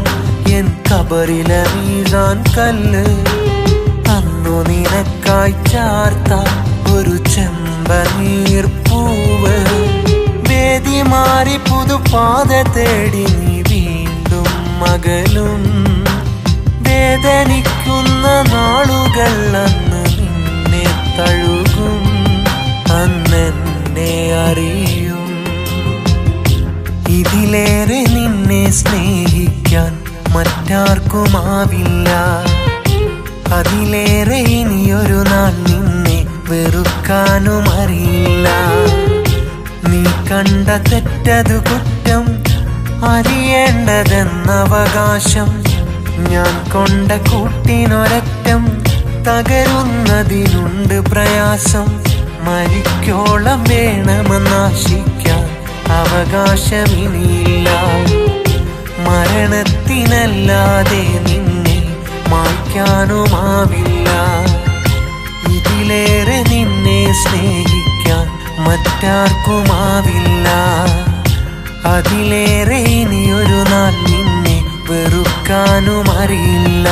എൻ കബറിലെ മീസാൻ കല്ല്. അന്നു നിനക്കായി ചാർത്ത ഒരു ചെമ്പനീർപ്പൂവ്. വേദി മാറി പുതുപാത തേടി നീ വീണ്ടും മകലും. വേദനിക്കുന്ന നാളുകൾ അന്ന് നിന്നെ തഴുകും, അന്നെന്നെ അറിയും. ഇതിലേറെ നിന്നെ സ്നേഹിക്കാൻ മറ്റാർക്കുമാവില്ല. അതിലേറെ ഇനിയൊരു നാൾ നിന്നെ വെറുക്കാനും അറിയില്ല. നീ കണ്ട തെറ്റതു കുറ്റം, അറിയേണ്ടതെന്നവകാശം. ഞാൻ കൊണ്ട കൂട്ടിനൊരറ്റം, തകരുന്നതിനുണ്ട് പ്രയാസം. മരിക്കോളം വേണമെന്നാശിക്കാൻ അവകാശമിനിയില്ല. മരണത്തിനല്ലാതെ നിന്നെ മായ്ക്കാനുമാവില്ല. ഇതിലേറെ നിന്നെ സ്നേഹിക്കാൻ മറ്റാർക്കുമാവില്ല. അതിലേറെ ഇനിയൊരു നാൾ നിന്നെ വെറുക്കാനും അറിയില്ല.